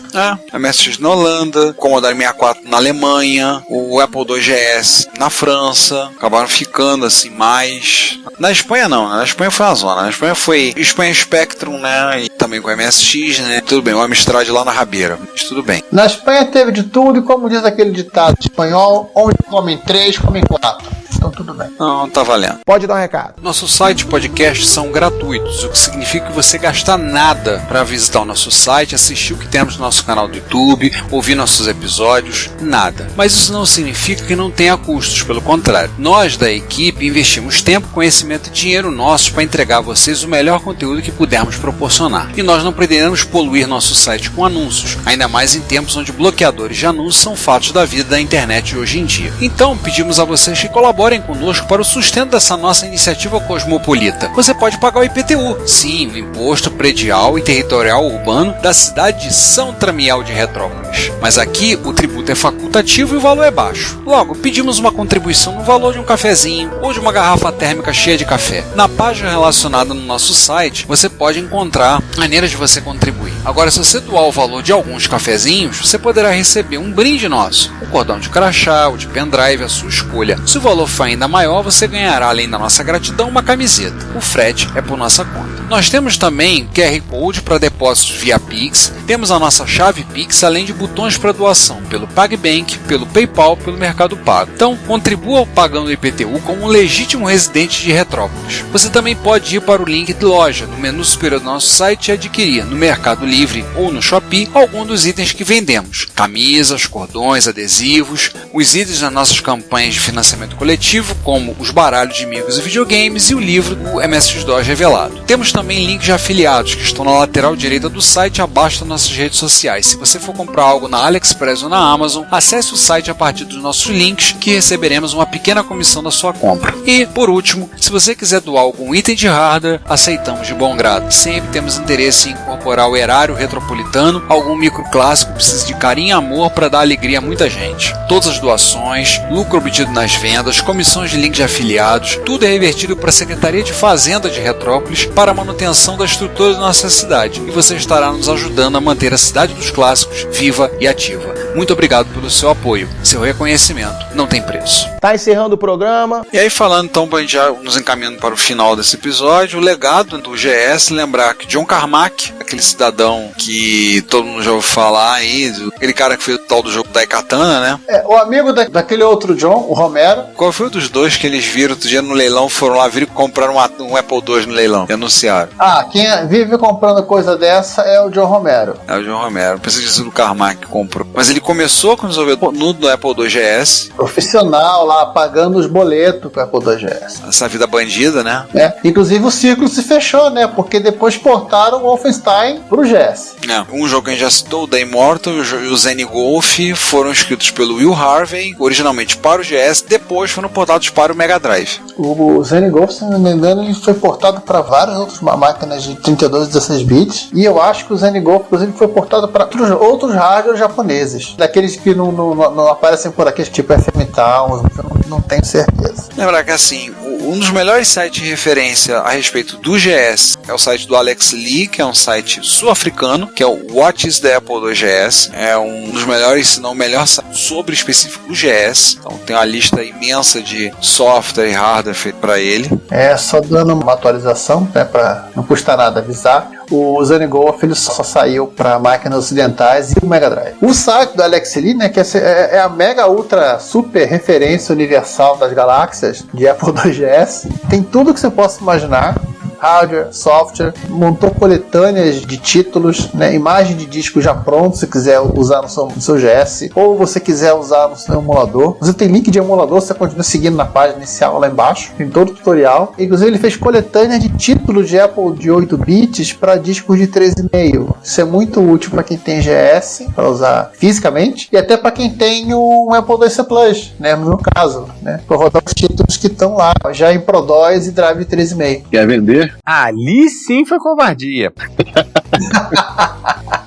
O MSX na Holanda, o Commodore 64 na Alemanha, o Apple II GS na França, acabaram ficando assim mais... Na Espanha não, né? Na Espanha foi uma zona. Na Espanha foi Espanha Spectrum, né? E também com o MSX, né? Tudo bem, o Amstrad lá na rabeira, mas tudo bem. Na Espanha teve de tudo e, como diz aquele ditado espanhol, onde comem 3, comem 4. Então tudo bem. Não, tá valendo. Pode dar um recado. Nosso site e podcast são gratuitos, o que significa que você gasta nada para visitar o nosso site, assistir o que temos no nosso canal do YouTube, ouvir nossos episódios, nada. Mas isso não significa que não tenha custos, pelo contrário. Nós da equipe investimos tempo, conhecimento e dinheiro nossos para entregar a vocês o melhor conteúdo que pudermos proporcionar. E nós não pretendemos poluir nosso site com anúncios, ainda mais em tempos onde bloqueadores de anúncios são fatos da vida da internet hoje em dia. Então pedimos a vocês que colaborem conosco para o sustento dessa nossa iniciativa cosmopolita. Você pode pagar o IPTU, sim, o Imposto Predial e Territorial Urbano da cidade de São Tramiel de Retrópolis. Mas aqui o tributo é facultativo e o valor é baixo. Logo, pedimos uma contribuição no valor de um cafezinho ou de uma garrafa térmica cheia de café. Na página relacionada no nosso site, você pode encontrar maneiras de você contribuir. Agora, se você doar o valor de alguns cafezinhos, você poderá receber um brinde nosso, um cordão de crachá ou de pendrive, a sua escolha. Se o valor for ainda maior, você ganhará, além da nossa gratidão, uma camiseta. O frete é por nossa conta. Nós temos também QR Code para depósitos via Pix Temos a nossa chave Pix, além de botões para doação pelo PagBank, pelo PayPal, pelo Mercado Pago. Então, contribua pagando o IPTU como um legítimo residente de Retrópolis. Você também pode ir para o link de loja no menu superior do nosso site e adquirir no Mercado Livre ou no Shopee algum dos itens que vendemos: camisas, cordões, adesivos, os itens das nossas campanhas de financiamento coletivo, como os baralhos de amigos e videogames e o livro do MS-DOS revelado. Temos também links de afiliados que estão na lateral direita do site abaixo das nossas redes sociais. Se você for comprar algo na AliExpress ou na Amazon, acesse o site a partir dos nossos links que receberemos uma pequena comissão da sua compra. E, por último, se você quiser doar algum item de hardware, aceitamos de bom grado. Sempre temos interesse em incorporar o erário retropolitano, algum microclássico que precisa de carinho e amor para dar alegria a muita gente. Todas as doações, lucro obtido nas vendas, comissões de link de afiliados, tudo é revertido para a Secretaria de Fazenda de Retrópolis para a manutenção da estrutura da nossa cidade, e você estará nos ajudando a manter a Cidade dos Clássicos viva e ativa. Muito obrigado pelo seu apoio. Seu reconhecimento não tem preço. Tá encerrando o programa. E aí, falando então, já nos encaminhando para o final desse episódio, o legado do GS, lembrar que John Carmack, aquele cidadão que todo mundo já ouviu falar aí, aquele cara que fez o tal do jogo Daikatana, né? O amigo daquele outro John, o Romero. Qual foi o dos dois que eles viram outro dia no leilão, foram lá, viram e compraram um Apple II no leilão e anunciaram? Quem vive comprando coisa dessa é o John Romero. É o John Romero. Pensei que tinha sido o Carmack que comprou. Mas ele começou com o desenvolvedor no Apple II GS. Profissional lá, pagando os boletos com o Apple II GS. Essa vida bandida, né? Inclusive o círculo se fechou, né? Porque depois portaram o Wolfenstein pro GS. Um jogo que a gente já citou, o The Immortal e o Zen Golf, foram escritos pelo Will Harvey, originalmente para o GS, depois foram portados para o Mega Drive. O Zen Golf, se não me engano, ele foi portado para várias outras máquinas de 32 e 16 bits. E eu acho que o Zen Golf, inclusive, foi portado para outros hardware japoneses. Daqueles que não aparecem por aqui, tipo FM Towns, não tenho certeza. Lembrar que assim, um dos melhores sites de referência a respeito do GS é o site do Alex Lee, que é um site sul-africano, que é o What is the Apple II GS. É um dos melhores, se não o melhor site sobre específico do GS. Então tem uma lista imensa de software e hardware feito para ele. Só dando uma atualização, né, para não custa nada avisar. O Zen Golf ele só saiu para máquinas ocidentais e o Mega Drive. O site do Alex Lee, né, que é a mega ultra super referência universal das galáxias de Apple II GS, tem tudo que você possa imaginar. Hardware, software, montou coletâneas de títulos, né, imagem de disco já pronto, se quiser usar no seu GS, ou você quiser usar no seu emulador. Você tem link de emulador, você continua seguindo na página inicial lá embaixo, tem todo o tutorial. Inclusive ele fez coletânea de títulos de Apple de 8 bits para discos de 3,5. Isso é muito útil para quem tem GS, para usar fisicamente, e até para quem tem um Apple IIc Plus, né, no meu caso, né, para rodar os títulos que estão lá, já em ProDOS e Drive 3,5. Quer vender? Ali sim foi covardia.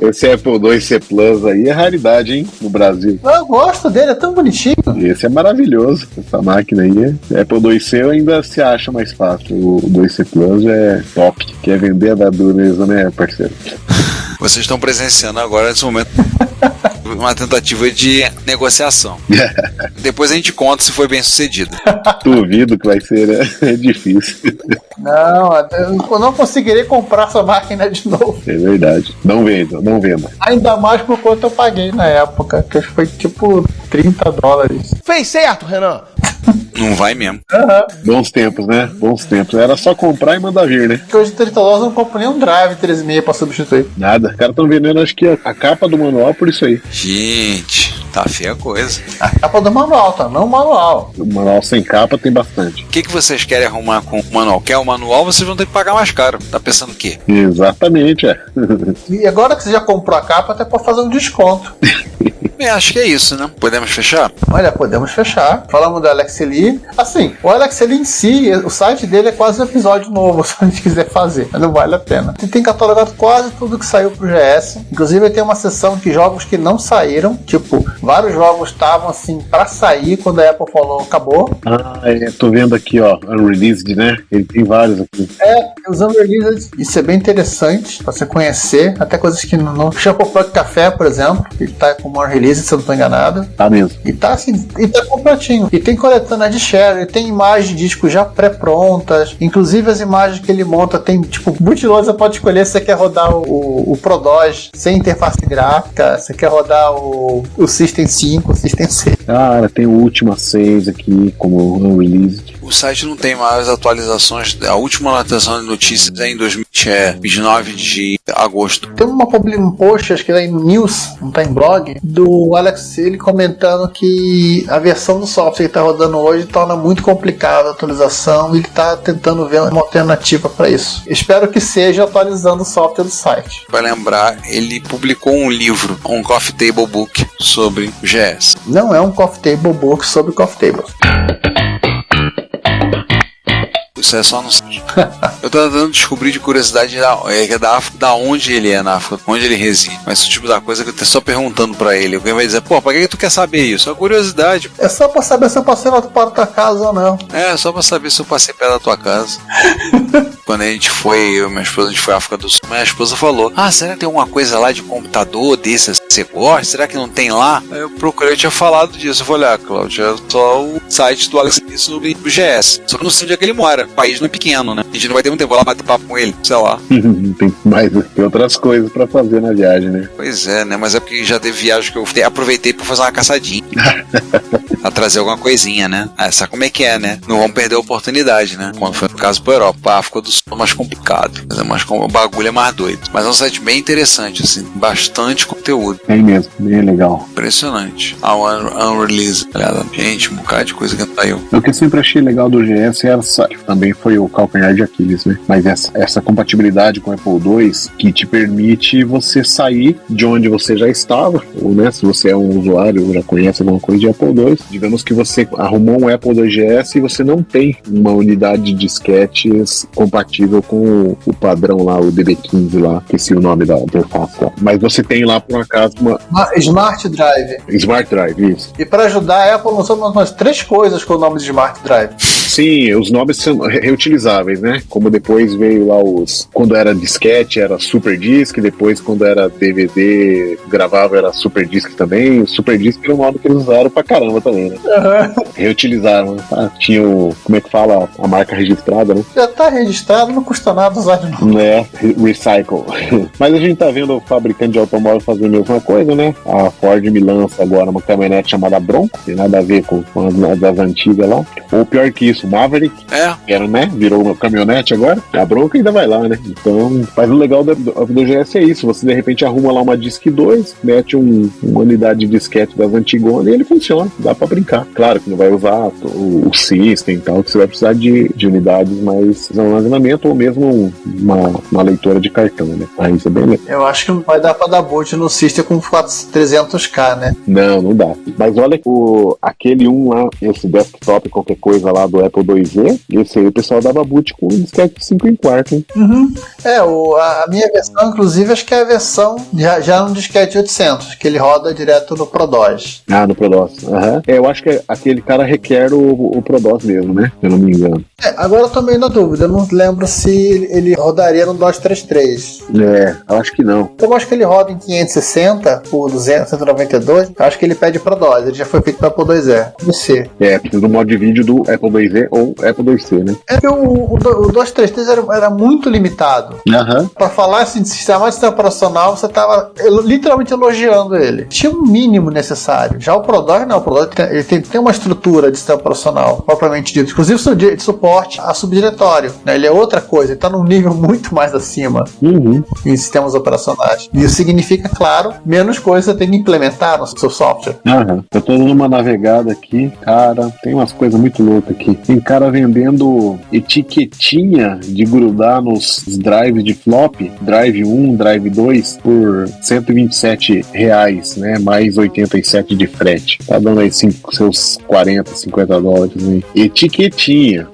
Esse Apple IIc Plus aí é raridade, hein? No Brasil. Eu gosto dele, é tão bonitinho. Esse é maravilhoso. Essa máquina aí Apple IIc ainda se acha mais fácil. O IIc Plus é top. Quer vender da dureza, né, parceiro? Vocês estão presenciando agora, nesse momento, uma tentativa de negociação. Depois a gente conta se foi bem sucedido. Duvido que vai ser, né? É difícil. Não, eu não conseguirei comprar essa máquina de novo. É verdade. Não venda. Ainda mais por quanto eu paguei na época, que foi tipo $30. Fez certo, Renan? Não vai mesmo. Bons tempos, né? Bons tempos. Era só comprar e mandar vir, né? Porque hoje $30 eu não compro nem um Drive 3,5 pra substituir. Nada. Os caras estão vendendo, acho que a capa do manual por isso aí. Gente, tá feia a coisa. A capa do manual, tá? Não o manual. O manual sem capa tem bastante. O que vocês querem arrumar com o manual? Quer o manual, vocês vão ter que pagar mais caro. Tá pensando o quê? Exatamente, E agora que você já comprou a capa, até pode fazer um desconto. Acho que é isso, né? Podemos fechar? Olha, podemos fechar. Falamos do Alex Lee. Assim, o Alex Lee em si, o site dele é quase um episódio novo, se a gente quiser fazer. Mas não vale a pena. Ele tem catalogado quase tudo que saiu pro GS. Inclusive, ele tem uma seção de jogos que não saíram, tipo Vários jogos estavam assim pra sair quando a Apple falou acabou. Tô vendo aqui, ó, Unreleased, né? Ele tem vários aqui. Os Unreleased, isso é bem interessante pra você conhecer, até coisas que não... Shampoo Plug Café, por exemplo, ele tá como Unreleased, se eu não tô enganado. Tá mesmo. E tá assim, e tá completinho. E tem coletânea de share, tem imagens de disco já pré-prontas, inclusive as imagens que ele monta tem, tipo, bootloader, você pode escolher se você quer rodar o Pro DOS sem interface gráfica, se você quer rodar o System 5, o System 6. Cara, tem o Ultima 6 aqui como Unreleased. O site não tem mais atualizações. A última atualização de notícias é em 29 de agosto. Tem um post, acho que é em News, não tá em blog, do Alex, ele comentando que a versão do software que tá rodando hoje torna muito complicada a atualização e ele tá tentando ver uma alternativa para isso. Espero que seja atualizando o software do site. Para lembrar, ele publicou um livro, um Coffee Table Book sobre o GS. Não é um Coffee Table Book sobre Coffee Tables. Isso é só no site. Eu tô tentando descobrir de curiosidade da onde ele é na África, onde ele reside. Mas esse tipo da coisa que eu tô só perguntando pra ele. Alguém vai dizer, pô, pra que tu quer saber isso? É curiosidade. É só pra saber se eu passei lá para tua casa ou não. É, só pra saber se eu passei perto da tua casa. Quando a gente foi, eu e minha esposa, a gente foi à África do Sul, minha esposa falou, será que tem alguma coisa lá de computador desses que você gosta? Será que não tem lá? Aí eu procurei, eu tinha falado disso. Eu falei, Cláudio, é só o site do Alex sobre o GS. Só que eu não sei onde é que ele mora. O país não é pequeno, né? A gente não vai ter muito tempo, vou lá bater papo com ele, sei lá. Tem outras coisas pra fazer na viagem, né? Pois é, né? Mas é porque já teve viagem que eu aproveitei pra fazer uma caçadinha. A trazer alguma coisinha, né? Sabe como é que é, né? Não vamos perder a oportunidade, né? Quando foi no caso pra Europa, pra África do Sul é mais complicado. O bagulho é mais doido. Mas é um site bem interessante, assim. Bastante conteúdo. É mesmo, bem legal. Impressionante. A Unreleased, aliás, gente, um bocado de coisa que não saiu. O que eu sempre achei legal do GS era também foi o calcanhar de Aquiles, né? Mas essa compatibilidade com o Apple II que te permite você sair de onde você já estava, ou, né, se você é um usuário ou já conhece alguma coisa de Apple II, digamos que você arrumou um Apple II GS e você não tem uma unidade de disquetes compatível com o padrão lá, o DB15 lá, esqueci o nome da interface lá. Mas você tem lá, por um acaso, uma... Smart Drive. Smart Drive, isso. E para ajudar, a Apple lançou umas 3 coisas com o nome de Smart Drive. Sim, os nomes são reutilizáveis, né? Como depois veio lá quando era disquete era Super Disc, depois quando era DVD gravável era Super Disc também. O Super Disc era um nome que eles usaram pra caramba também, né? Uhum. Reutilizaram, né? Tinha como é que fala? A marca registrada, né? Já tá registrado, não custa nada usar de novo. Né? Recycle. Mas a gente tá vendo o fabricante de automóvel fazer a mesma coisa, né? A Ford me lança agora uma caminhonete chamada Bronco, tem nada a ver com as das antigas lá. Ou pior que isso, Maverick, era, né? Virou uma caminhonete agora, a Bronco ainda vai lá, né? Então, mas o legal do GS é isso, você de repente arruma lá uma Disc 2, mete uma unidade de disquete das antigonas e ele funciona, dá pra brincar. Claro que não vai usar o System e tal, que você vai precisar de unidades mais de armazenamento ou mesmo uma leitora de cartão, né? Aí isso é bem legal. Eu acho que não vai dar pra dar boot no System com 300k, né? Não dá. Mas olha aquele lá, esse desktop, qualquer coisa lá do Apple IIe, esse aí o pessoal dava boot com um disquete 5/4, hein? Uhum. A minha versão, inclusive, acho que é a versão já no disquete 800, que ele roda direto no ProDOS. No ProDOS. Uhum. Eu acho que aquele cara requer o ProDOS mesmo, né? Se eu não me engano. Agora eu tô meio na dúvida, eu não lembro se ele rodaria no DOS 3.3. Eu acho que não. Eu acho que ele roda em 560 por 192, eu acho que ele pede ProDOS, ele já foi feito para Apple IIe. Precisa do modo de vídeo do Apple IIe ou Apple IIc, né? É que o DOS 3.3 era muito limitado. Uhum. Pra falar assim, de sistema operacional, você tava literalmente elogiando ele. Tinha um mínimo necessário. Já o ProDOS, não. O ProDOS ele tem uma estrutura de sistema operacional, propriamente dito. Inclusive de suporte a subdiretório. Né? Ele é outra coisa. Ele tá num nível muito mais acima em sistemas operacionais. E isso significa, claro, menos coisas você tem que implementar no seu software. Eu tô dando uma navegada aqui. Cara, tem umas coisas muito loucas aqui. Tem cara vendendo etiquetinha de grudar nos drives de flop, drive 1, drive 2, por R$127, né? Mais 87 de frete. Tá dando aí seus 40, 50 dólares. Né? Etiquetinha,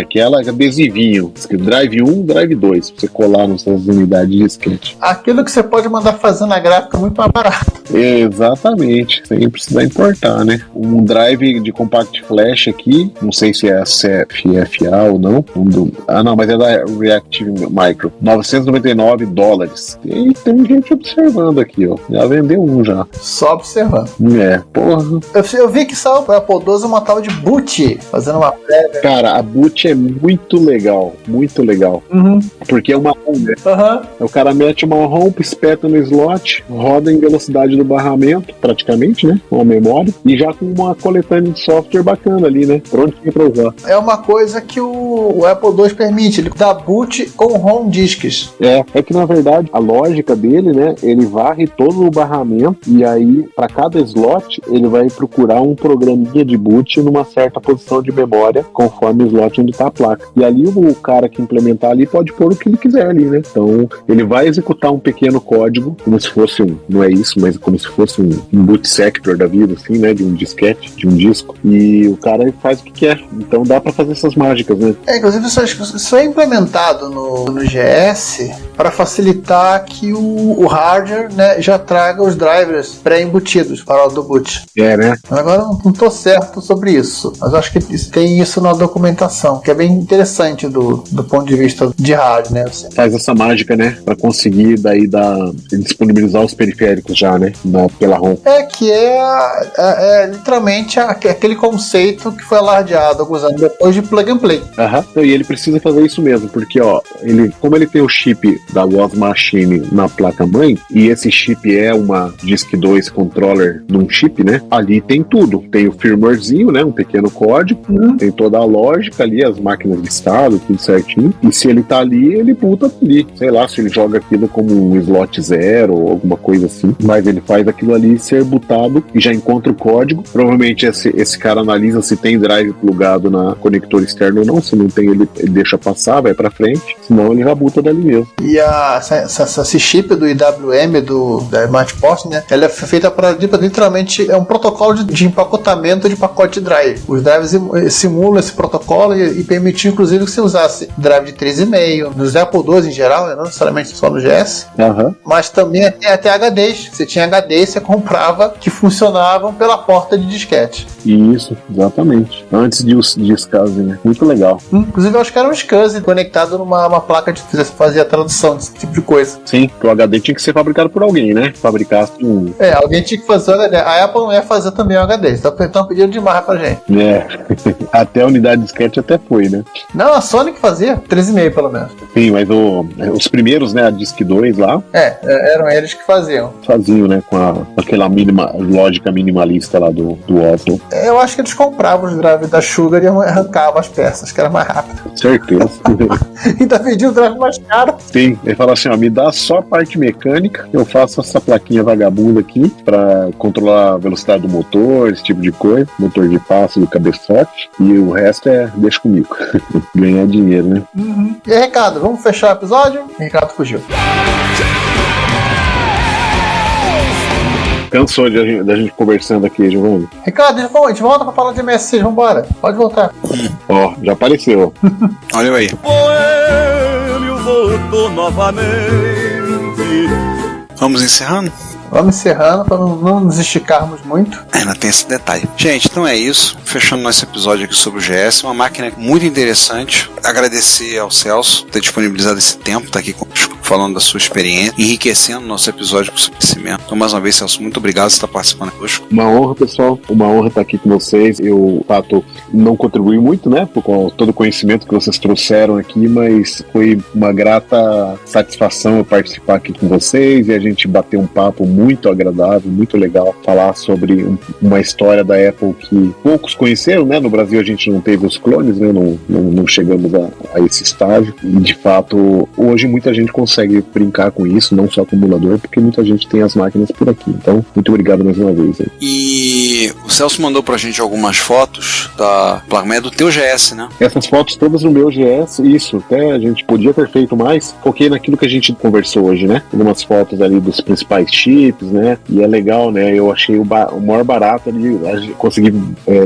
aquela adesivinho. Drive 1, drive 2, pra você colar nas suas unidades de disquete. Aquilo que você pode mandar fazer na gráfica muito mais barato. Exatamente, sem precisar importar, né? Um drive de compact flash aqui, não sei se é CFFA ou não. Não, mas é da Reactive Micro. $999. E tem gente observando aqui, ó. Já vendeu um já. Só observando. Porra. Eu vi que saiu para Apple II uma tal de boot, fazendo uma prévia. Cara, a boot é muito legal. Muito legal. Porque é uma ROM, né? O cara mete uma ROM, espeta no slot, roda em velocidade do barramento, praticamente, né? Com a memória. E já com uma coletânea de software bacana ali, né? Prontinho pra usar. É uma coisa que o Apple II permite. Ele dá boot com ROM disks. É que na verdade a lógica dele, né? Ele varre todo o barramento e aí para cada slot ele vai procurar um programinha de boot numa certa posição de memória conforme o slot onde está a placa. E ali o cara que implementar ali pode pôr o que ele quiser ali, né? Então ele vai executar um pequeno código, como se fosse não é isso, mas como se fosse um boot sector da vida, assim, né? De um disquete, de um disco. E o cara faz o que quer. Então dá para fazer essas mágicas, né? Inclusive isso é implementado no GS para facilitar que o hardware, né, já traga os drivers pré-embutidos para a hora do boot. Né? Agora não estou certo sobre isso, mas eu acho que tem isso na documentação, que é bem interessante do ponto de vista de hardware, né? Você faz essa mágica, né? Para conseguir daí disponibilizar os periféricos já, né? Pela ROM. Que é literalmente aquele conceito que foi alardeado alguns anos depois de plug and play. E ele precisa fazer isso mesmo, porque como ele tem o chip da WOS Machine na placa-mãe, e esse chip é uma Disk 2 controller num chip, né? Ali tem tudo. Tem o firmwarezinho, né? Um pequeno código, tem toda a lógica ali, as máquinas de estado, tudo certinho. E se ele tá ali, ele boota ali. Sei lá, se ele joga aquilo como um slot 0 ou alguma coisa assim. Mas ele faz aquilo ali ser bootado e já encontra o código. Provavelmente esse cara analisa se tem drive plugado na conector externo ou não. Se não tem, ele deixa passar, vai pra frente. Senão ele já boota dali mesmo. E esse chip do IWM da SmartPort, né? Ela é feita para literalmente é um protocolo de empacotamento de pacote de drive. Os drives simulam esse protocolo e permitem inclusive que você usasse drive de 3,5 nos Apple II em geral, né? Não necessariamente só no GS, mas também até HDs. Você tinha HDs, você comprava que funcionavam pela porta de disquete. Isso, exatamente. Antes de SCSI, né? Muito legal. Inclusive eu acho que era um SCSI conectado numa placa de fazer a tradução desse tipo de coisa. Sim, o HD tinha que ser fabricado por alguém, né? Fabricasse um... alguém tinha que fazer o HD. A Apple não ia fazer também o HD. Estão pedindo demais pra gente. Até a unidade de disquete até foi, né? Não, a Sony que fazia. 3,5 pelo menos. Sim, mas os primeiros, né? A Disk 2 lá... eram eles que faziam. Faziam, né? Com aquela lógica minimalista lá do Oslo. Eu acho que eles compravam os drives da Sugar e arrancavam as peças, que era mais rápido. Certeza. Ainda vendia o drive mais caro. Sim, ele fala assim, me dá só a parte mecânica, eu faço essa plaquinha vagabunda aqui pra controlar a velocidade do motor, esse tipo de coisa, motor de passo do cabeçote, e o resto deixa comigo. Ganhar dinheiro, né? E aí, Ricardo, vamos fechar o episódio? O Ricardo fugiu. Cansou da gente conversando aqui, Giovanni? Ricardo, a gente volta pra falar de MSX, vambora. Pode voltar. Já apareceu. Olha eu aí. Boêmio voltou novamente. Vamos encerrando? Vamos encerrando para não nos esticarmos muito. Ainda tem esse detalhe. Gente, então é isso. Fechando nosso episódio aqui sobre o GS. Uma máquina muito interessante. Agradecer ao Celso por ter disponibilizado esse tempo, tá aqui conosco, falando da sua experiência, enriquecendo nosso episódio com o seu conhecimento. Então, mais uma vez, Celso, muito obrigado por estar participando conosco. Uma honra, pessoal. Uma honra estar aqui com vocês. Eu, de fato, não contribuí muito, né, com todo o conhecimento que vocês trouxeram aqui, mas foi uma grata satisfação eu participar aqui com vocês e a gente bater um papo muito agradável, muito legal, falar sobre uma história da Apple que poucos conheceram, né? No Brasil a gente não teve os clones, né? Não chegamos a esse estágio. E, de fato, hoje muita gente consegue consegue brincar com isso, não só com o emulador, porque muita gente tem as máquinas por aqui. Então, muito obrigado mais uma vez aí. E o Celso mandou pra gente algumas fotos da placa-mãe do teu GS, né? Essas fotos todas no meu GS, isso, até a gente podia ter feito mais, foquei naquilo que a gente conversou hoje, né? Algumas fotos ali dos principais chips, né? E é legal, né? Eu achei o maior barato ali, consegui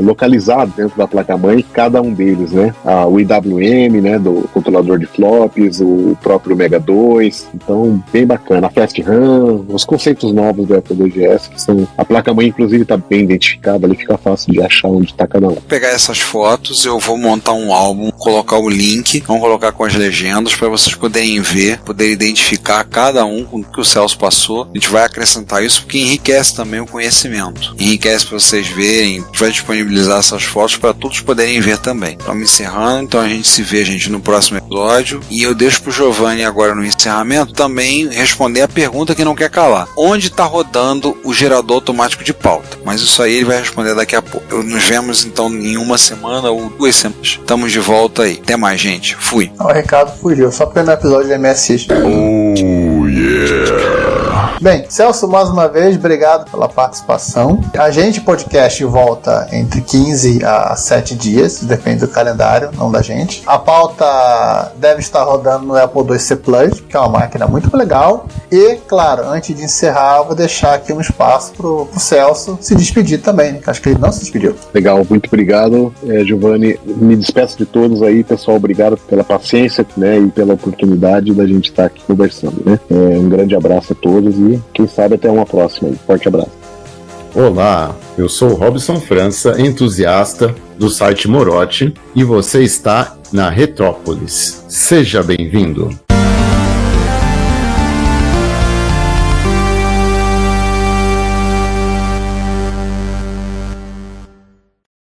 localizar dentro da placa-mãe cada um deles, né? O IWM, né? Do controlador de flops, o próprio Mega 2, então bem bacana. A Fast RAM, os conceitos novos do Apple IIgs, que são... A placa-mãe, inclusive, tá bem identificada, ali fica fácil de achar onde tá cada um. Vou pegar essas fotos, eu vou montar um álbum, colocar o link, vamos colocar com as legendas para vocês poderem ver, poderem identificar cada um com o que o Celso passou. A gente vai acrescentar isso porque enriquece também o conhecimento. Enriquece para vocês verem, a gente vai disponibilizar essas fotos para todos poderem ver também. Estamos encerrando, então a gente se vê, gente, no próximo episódio. E eu deixo pro Giovanni agora no encerramento também responder a pergunta que não quer calar. Onde está rodando o gerador automático de pauta? Mas isso aí ele vai responder daqui a pouco. Nos vemos então em uma semana ou 2 semanas. Estamos de volta aí. Até mais, gente. Fui. O Ricardo fugiu, só porque no episódio de MSX. Oh, yeah. Bem, Celso, mais uma vez, obrigado pela participação. A gente, podcast, volta entre 15 a 7 dias, depende do calendário, não da gente. A pauta deve estar rodando no Apple IIc Plus, que é uma máquina muito legal. E, claro, antes de encerrar, vou deixar aqui um espaço pro Celso se despedir também, né? Que acho que ele não se despediu. Legal, muito obrigado, Giovanni. Me despeço de todos aí, pessoal. Obrigado pela paciência, né, e pela oportunidade da gente estar aqui conversando, né? Um grande abraço a todos e quem sabe até uma próxima aí. Forte abraço. Olá, eu sou o Robson França, entusiasta do site Morote, e você está na Retrópolis. Seja bem-vindo.